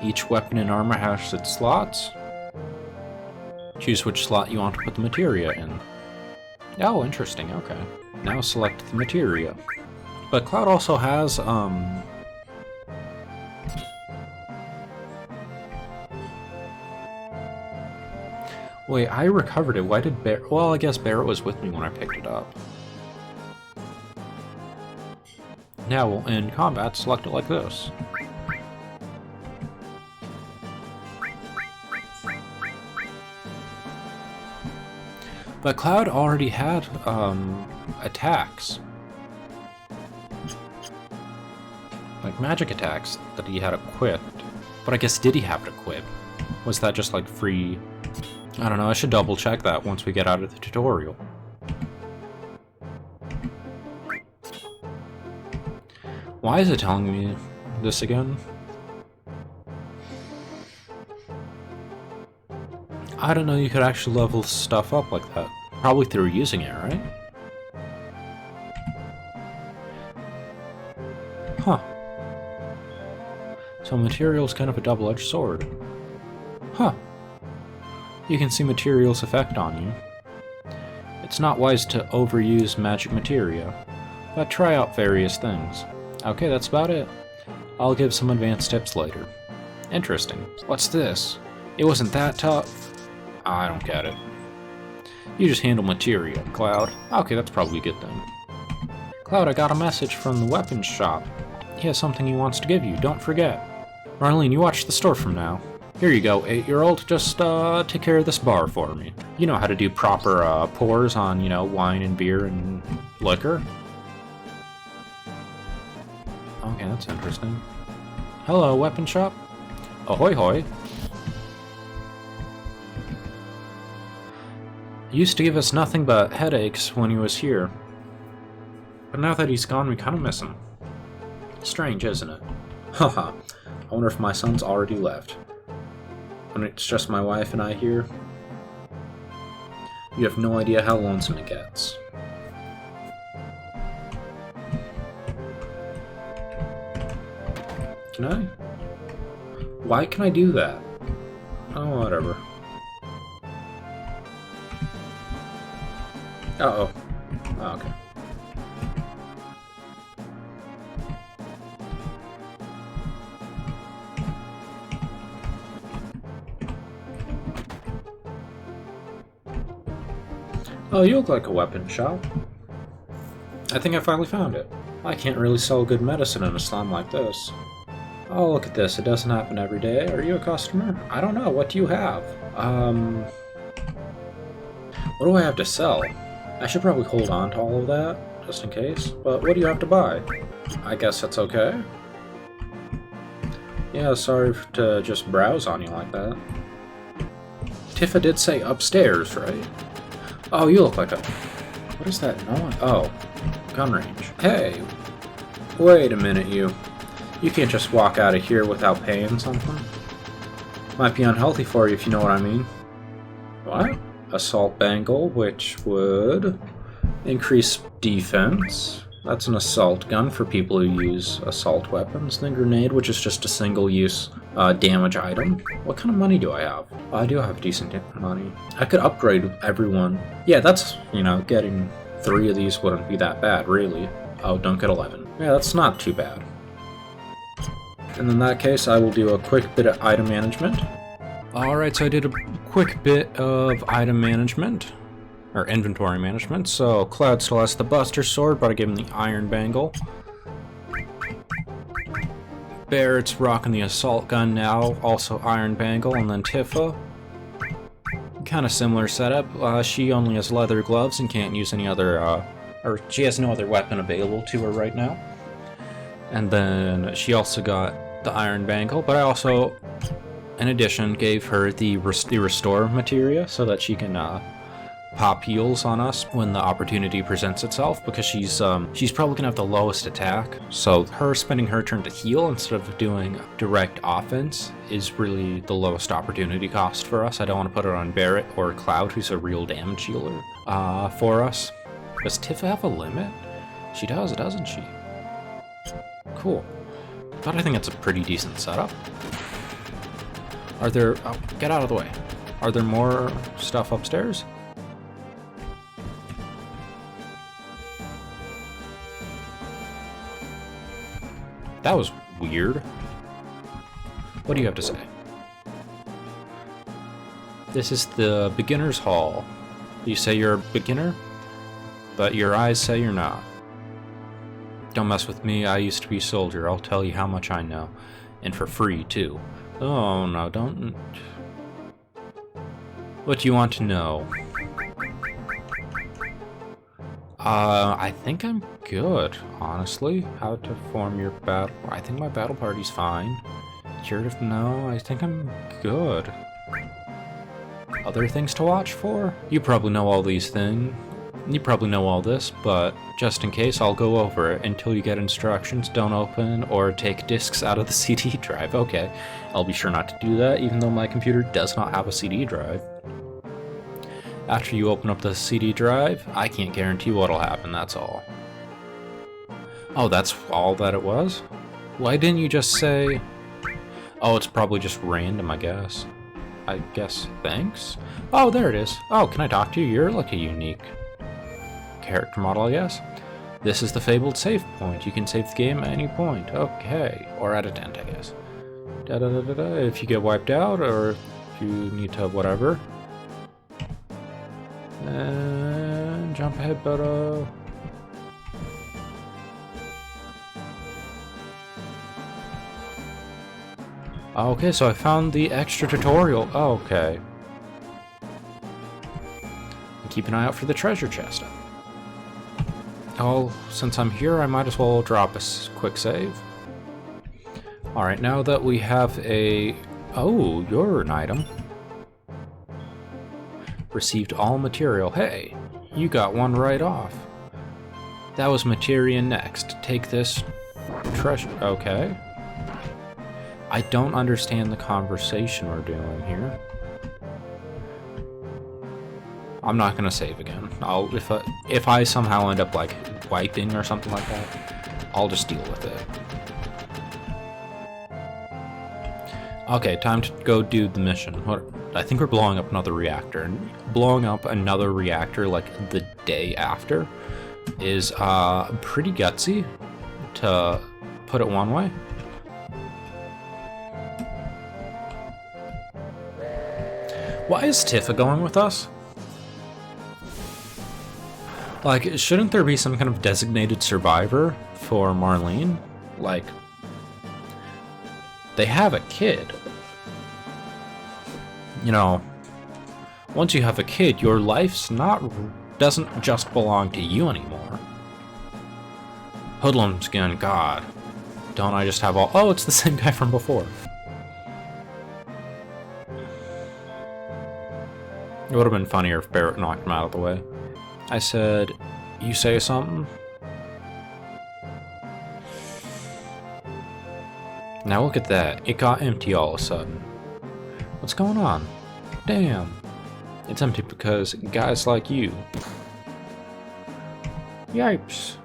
Each weapon and armor has its slots. Choose which slot you want to put the materia in. Oh, interesting, okay. Now select the materia. But Cloud also has, Wait, I recovered it. Why did Barrett... Well, I guess Barrett was with me when I picked it up. Now, in combat, select it like this. But Cloud already had, attacks. Like magic attacks that he had equipped. But I guess, did he have it equipped? Was that just like free... I don't know, I should double check that once we get out of the tutorial. Why is it telling me this again? I don't know you could actually level stuff up like that. Probably through using it, right? Huh. So material's kind of a double-edged sword. Huh. You can see material's effect on you. It's not wise to overuse magic materia, but try out various things. Okay, that's about it. I'll give some advanced tips later. Interesting. What's this? It wasn't that tough. I don't get it. You just handle materia, Cloud. Okay, that's probably a good thing. Cloud, I got a message from the weapons shop. He has something he wants to give you, don't forget. Marlene, you watch the store from now. Here you go, 8-year-old. Just take care of this bar for me. You know how to do proper pours on, you know, wine and beer and liquor? Okay, that's interesting. Hello, weapon shop. Ahoy hoy. He used to give us nothing but headaches when he was here. But now that he's gone, we kind of miss him. Strange, isn't it? Haha, I wonder if my son's already left. When it's just my wife and I here, you have no idea how lonesome it gets. Can I? Why can I do that? Oh, whatever. Uh-oh. Oh, okay. Oh, you look like a weapon shop. I think I finally found it. I can't really sell good medicine in a slum like this. Oh, look at this. It doesn't happen every day. Are you a customer? I don't know. What do you have? What do I have to sell? I should probably hold on to all of that, just in case. But what do you have to buy? I guess that's okay. Yeah, sorry to just browse on you like that. Tifa did say upstairs, right? Oh, you look like a... What is that noise? Oh, gun range. Hey, wait a minute, you. You can't just walk out of here without paying something. Might be unhealthy for you if you know what I mean. What? Assault bangle, which would increase defense. That's an assault gun for people who use assault weapons. Then grenade, which is just a single-use damage item. What kind of money do I have? I do have decent money. I could upgrade everyone. Yeah, that's, you know, getting 3 of these wouldn't be that bad, really. Oh, don't get 11. Yeah, that's not too bad. And in that case, I will do a quick bit of item management. Alright, so I did a quick bit of item management, or inventory management. So Cloud still has the Buster Sword, but I gave him the Iron Bangle. Barrett's rocking the Assault Gun now, also Iron Bangle, and then Tifa. Kind of similar setup. She only has leather gloves and can't use any other, or she has no other weapon available to her right now. And then she also got the Iron Bangle, but I also, in addition, gave her the Restore materia so that she can pop heals on us when the opportunity presents itself, because she's probably gonna have the lowest attack. So her spending her turn to heal instead of doing direct offense is really the lowest opportunity cost for us. I don't want to put it on Barrett or Cloud, who's a real damage healer for us. Does Tifa have a limit? She does, doesn't she? Cool. But I think it's a pretty decent setup. Are there... Oh, get out of the way. Are there more stuff upstairs? That was weird. What do you have to say? This is the beginner's hall. You say you're a beginner, but your eyes say you're not. Don't mess with me, I used to be a soldier. I'll tell you how much I know. And for free, too. Oh, no, don't... What do you want to know? I think I'm good, honestly. How to form your battle... I think my battle party's fine. Curative? No, I think I'm good. Other things to watch for? You probably know all these things. You probably know all this, but just in case, I'll go over it. Until you get instructions, don't open or take discs out of the CD drive. Okay, I'll be sure not to do that, even though my computer does not have a CD drive. After you open up the CD drive, I can't guarantee what'll happen, that's all. Oh, that's all that it was? Why didn't you just say... Oh, it's probably just random, I guess. Thanks? Oh, there it is. Oh, can I talk to you? You're like a unique character model, I guess. This is the fabled save point. You can save the game at any point. Okay. Or at a tent, I guess. Da-da-da-da-da. If you get wiped out, or if you need to whatever. And jump ahead, but okay, so I found the extra tutorial. Oh, okay. And keep an eye out for the treasure chest. Oh, since I'm here, I might as well drop a quick save. Alright, now that we have a... Oh, you're an item. Received all material. Hey, you got one right off. That was materia next. Take this treasure. Okay. I don't understand the conversation we're doing here. I'm not gonna save again. If I somehow end up like wiping or something like that, I'll just deal with it. Okay, time to go do the mission. I think we're blowing up another reactor. And blowing up another reactor like the day after is pretty gutsy, to put it one way. Why is Tifa going with us? Like, shouldn't there be some kind of designated survivor for Marlene? Like, they have a kid. You know, once you have a kid, your life's doesn't just belong to you anymore. Hoodlum's gun, God. Don't I just have all... Oh, it's the same guy from before. It would have been funnier if Barrett knocked him out of the way. I said, you say something? Now look at that. It got empty all of a sudden. What's going on? Damn. It's empty because guys like you. Yipes.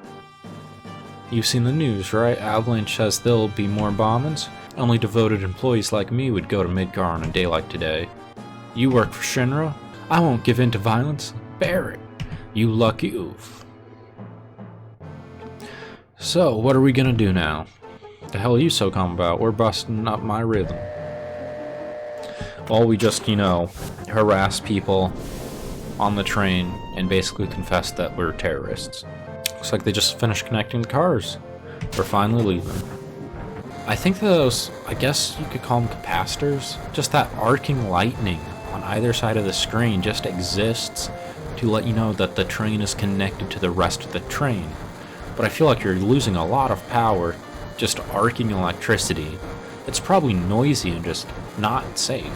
You've seen the news, right? Avalanche says there'll be more bombings. Only devoted employees like me would go to Midgar on a day like today. You work for Shinra? I won't give in to violence. Barrett, you lucky oof. So, what are we gonna do now? The hell are you so calm about? We're busting up my rhythm. Well, we just, you know, harass people on the train and basically confess that we're terrorists. Looks like they just finished connecting the cars. We're finally leaving. I think those, I guess you could call them capacitors, just that arcing lightning on either side of the screen just exists to let you know that the train is connected to the rest of the train. But I feel like you're losing a lot of power just arcing electricity. It's probably noisy and just not safe.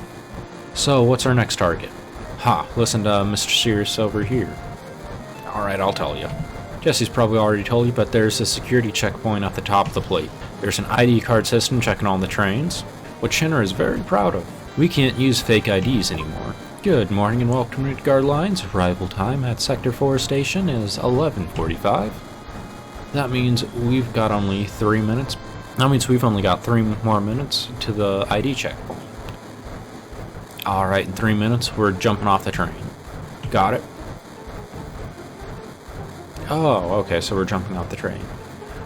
So what's our next target? Ha, listen to Mr. Sears over here. Alright, I'll tell you. Jesse's probably already told you, but there's a security checkpoint at the top of the plate. There's an ID card system checking all the trains, which Shinra is very proud of. We can't use fake IDs anymore. Good morning and welcome to Midgard Lines. Arrival time at Sector 4 station is 11:45. That means we've got only 3 minutes. That means we've only got 3 more minutes to the ID checkpoint. Alright, in 3 minutes, we're jumping off the train. Got it? Oh, okay, so we're jumping off the train.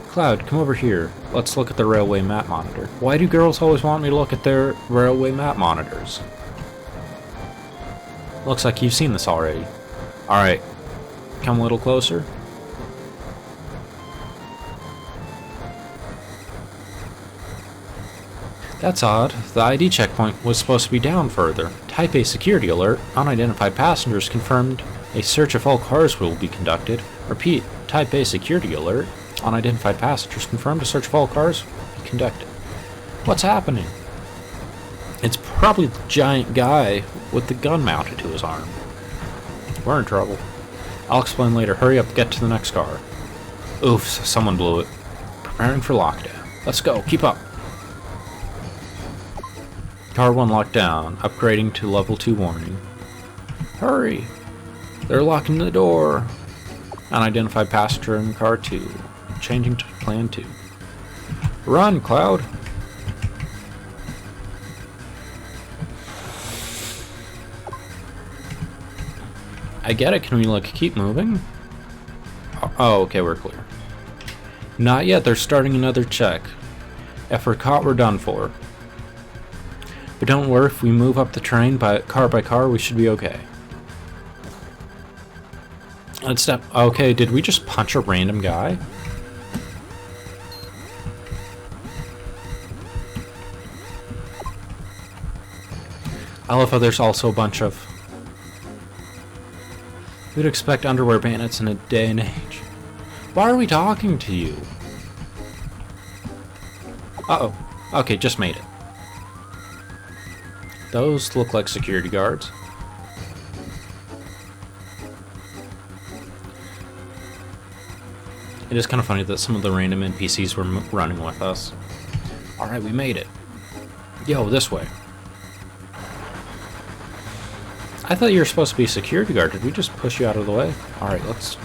Cloud, come over here. Let's look at the railway map monitor. Why do girls always want me to look at their railway map monitors? Looks like you've seen this already. Alright, come a little closer. That's odd. The ID checkpoint was supposed to be down further. Type A security alert. Unidentified passengers confirmed. A search of all cars will be conducted. Repeat. Type A security alert. Unidentified passengers confirmed. A search of all cars will be conducted. What's happening? It's probably the giant guy with the gun mounted to his arm. We're in trouble. I'll explain later. Hurry up, get to the next car. Oof, someone blew it. Preparing for lockdown. Let's go, keep up. Car 1 locked down. Upgrading to level 2 warning. Hurry! They're locking the door. Unidentified passenger in car 2. Changing to plan 2. Run, Cloud! I get it. Can we, like, keep moving? Oh, okay, we're clear. Not yet. They're starting another check. If we're caught, we're done for. But don't worry, if we move up the train by car, we should be okay. Let's step. Okay, did we just punch a random guy? I love how there's also a bunch of... Who'd expect underwear bandits in a day and age? Why are we talking to you? Uh-oh. Okay, just made it. Those look like security guards. It is kind of funny that some of the random NPCs were running with us. Alright, we made it. Yo, this way. I thought you were supposed to be a security guard. Did we just push you out of the way? Alright, let's...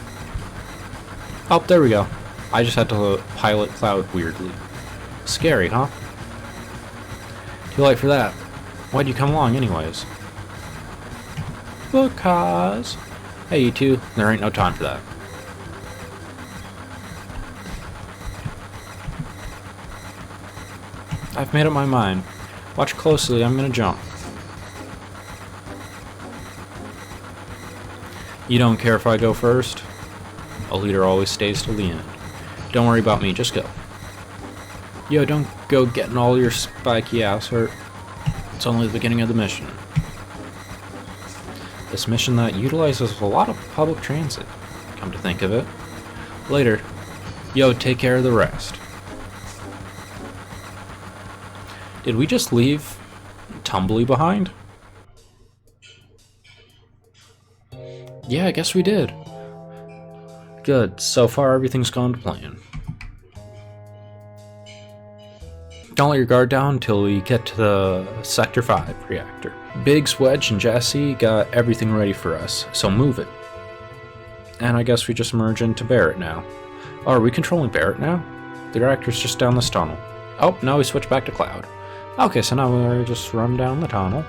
Oh, there we go. I just had to pilot Cloud weirdly. Scary, huh? Too late for that. Why'd you come along anyways? Because... Hey, you two. There ain't no time for that. I've made up my mind. Watch closely, I'm gonna jump. You don't care if I go first? A leader always stays till the end. Don't worry about me, just go. Yo, don't go getting all your spiky ass hurt. It's only the beginning of the mission. This mission that utilizes a lot of public transit, come to think of it. Later. Yo, take care of the rest. Did we just leave Tumbly behind? Yeah, I guess we did. Good. So far, everything's gone to plan. Don't let your guard down until we get to the Sector 5 reactor. Biggs, Wedge, and Jesse got everything ready for us, so move it. And I guess we just merge into Barrett now. Oh, are we controlling Barrett now? The reactor's just down this tunnel. Oh, now we switch back to Cloud. Okay, so now we'll just run down the tunnel.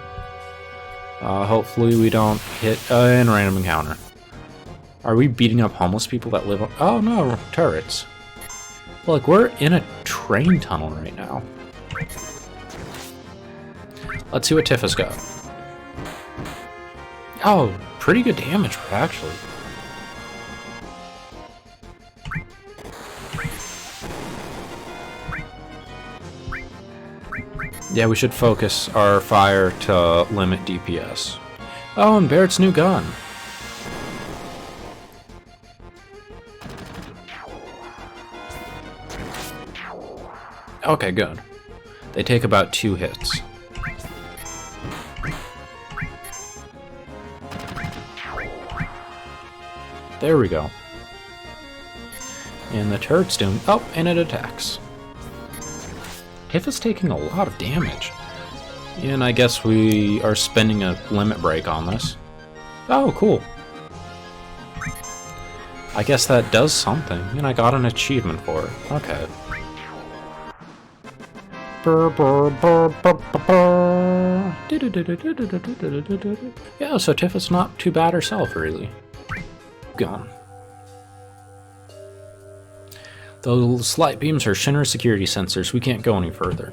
Hopefully we don't hit a random encounter. Are we beating up homeless people that live on... Oh no, turrets. Look, we're in a train tunnel right now. Let's see what Tifa's got. Oh, pretty good damage, actually. Yeah, we should focus our fire to limit DPS. Oh, and Barrett's new gun. Okay, good. They take about 2 hits. There we go. And the turret's doing... Oh, and it attacks. Tifa's taking a lot of damage. And I guess we are spending a limit break on this. Oh, cool. I guess that does something, and I got an achievement for it. Okay. Yeah, so Tifa's not too bad herself, really. Gone. Those light beams are Shinra security sensors. We can't go any further.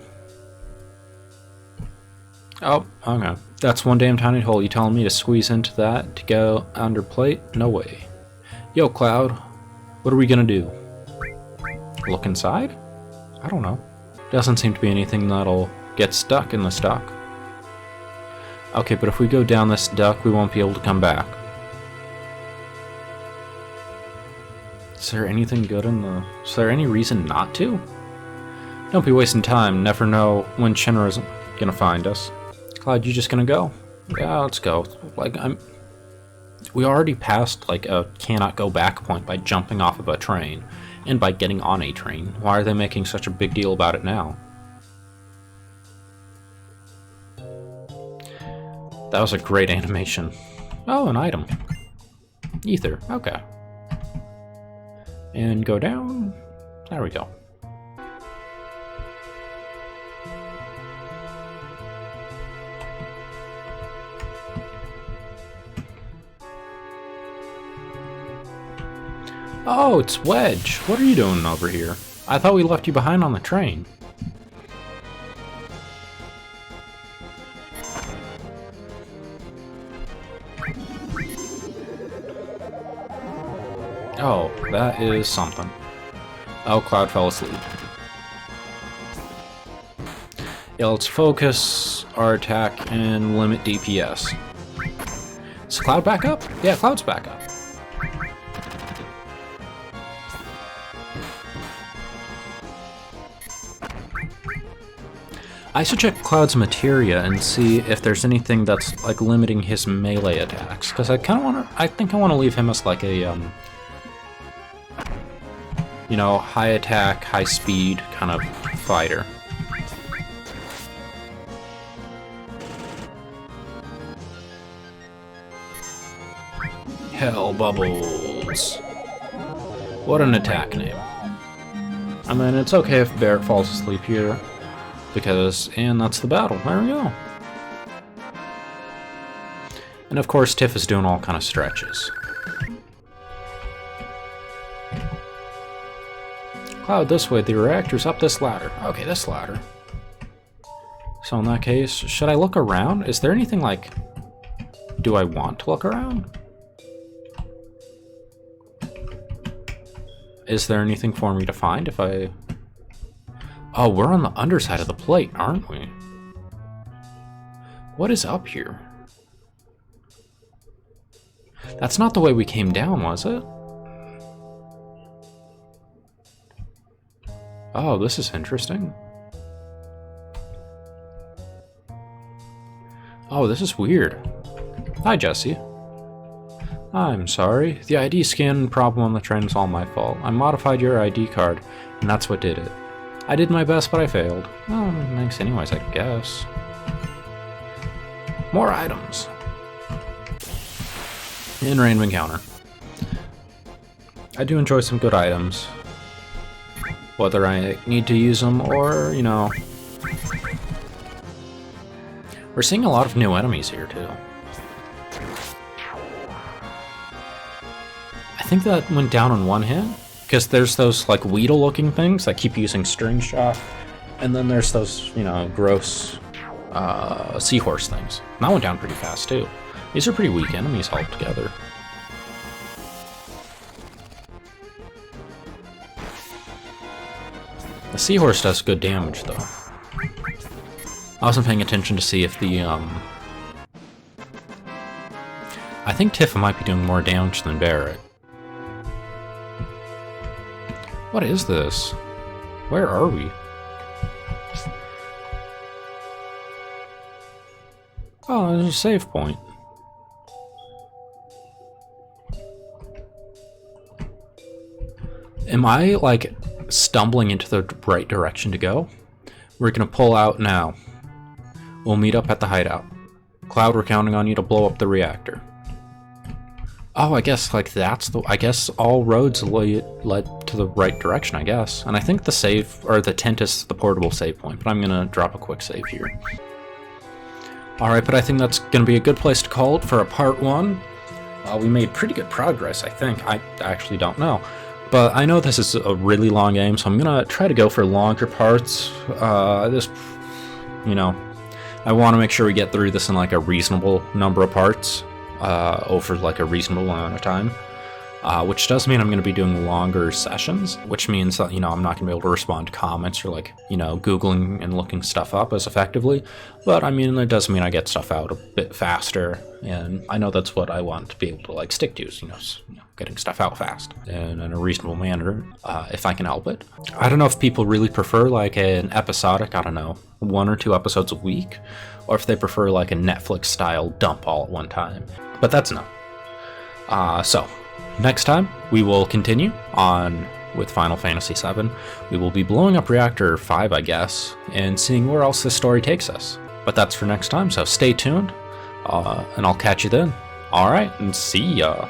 Oh, okay. That's one damn tiny hole. You telling me to squeeze into that to go under plate? No way. Yo, Cloud. What are we gonna do? Look inside? I don't know. Doesn't seem to be anything that'll get stuck in this duct. Okay, but if we go down this duct, we won't be able to come back. Is there anything good in the... Is there any reason not to? Don't be wasting time. Never know when Shinra's gonna find us. Cloud, you just gonna go? Yeah, let's go. Like, we already passed, like, a cannot go back point by jumping off of a train. And by getting on a train. Why are they making such a big deal about it now? That was a great animation. Oh, an item. Ether, okay. And go down. There we go. Oh, it's Wedge. What are you doing over here? I thought we left you behind on the train. Oh, that is something. Oh, Cloud fell asleep. Yeah, let's focus our attack and limit DPS. Is Cloud back up? Yeah, Cloud's back up. I should check Cloud's materia and see if there's anything that's like limiting his melee attacks, because I kind of want to. I think I want to leave him as like a you know, high attack, high speed kind of fighter. Hell Bubbles. What an attack name. I mean, it's okay if Barret falls asleep here. Because, and that's the battle. There we go. And of course, Tiff is doing all kind of stretches. Cloud this way, the reactor's up this ladder. Okay, this ladder. So in that case, should I look around? Is there anything like... Do I want to look around? Is there anything for me to find if I... Oh, we're on the underside of the plate, aren't we? What is up here? That's not the way we came down, was it? Oh, this is interesting. Oh, this is weird. Hi, Jesse. I'm sorry. The ID scan problem on the train is all my fault. I modified your ID card, and that's what did it. I did my best, but I failed. Well, thanks anyways, I guess. More items. In random encounter. I do enjoy some good items. Whether I need to use them or, you know... We're seeing a lot of new enemies here, too. I think that went down on one hit. Because there's those, like, Weedle-looking things that keep using String Shot. And then there's those, you know, gross seahorse things. And that went down pretty fast, too. These are pretty weak enemies all together. The seahorse does good damage, though. I wasn't paying attention to see if the, I think Tifa might be doing more damage than Barret. What is this? Where are we? Oh, there's a save point. Am I, like, stumbling into the right direction to go? We're gonna pull out now. We'll meet up at the hideout. Cloud, we're counting on you to blow up the reactor. Oh, I guess, like, that's the... I guess all roads led to the right direction, I guess. And I think the save... or the tent is the portable save point, but I'm gonna drop a quick save here. Alright, but I think that's gonna be a good place to call it for a part 1. We made pretty good progress, I think. I actually don't know. But I know this is a really long game, so I'm gonna try to go for longer parts. You know, I want to make sure we get through this in, like, a reasonable number of parts. Over like a reasonable amount of time, which does mean I'm going to be doing longer sessions, which means that, you know, I'm not going to be able to respond to comments or, like, you know, Googling and looking stuff up as effectively, but I mean, it does mean I get stuff out a bit faster, and I know that's what I want to be able to, like, stick to, is, you know, getting stuff out fast and in a reasonable manner, if I can help it. I don't know if people really prefer, like, an episodic, I don't know, 1 or 2 episodes a week, or if they prefer, like, a Netflix-style dump all at one time. But that's enough. So, next time, we will continue on with Final Fantasy VII. We will be blowing up Reactor 5, I guess, and seeing where else this story takes us. But that's for next time, so stay tuned, and I'll catch you then. Alright, and see ya!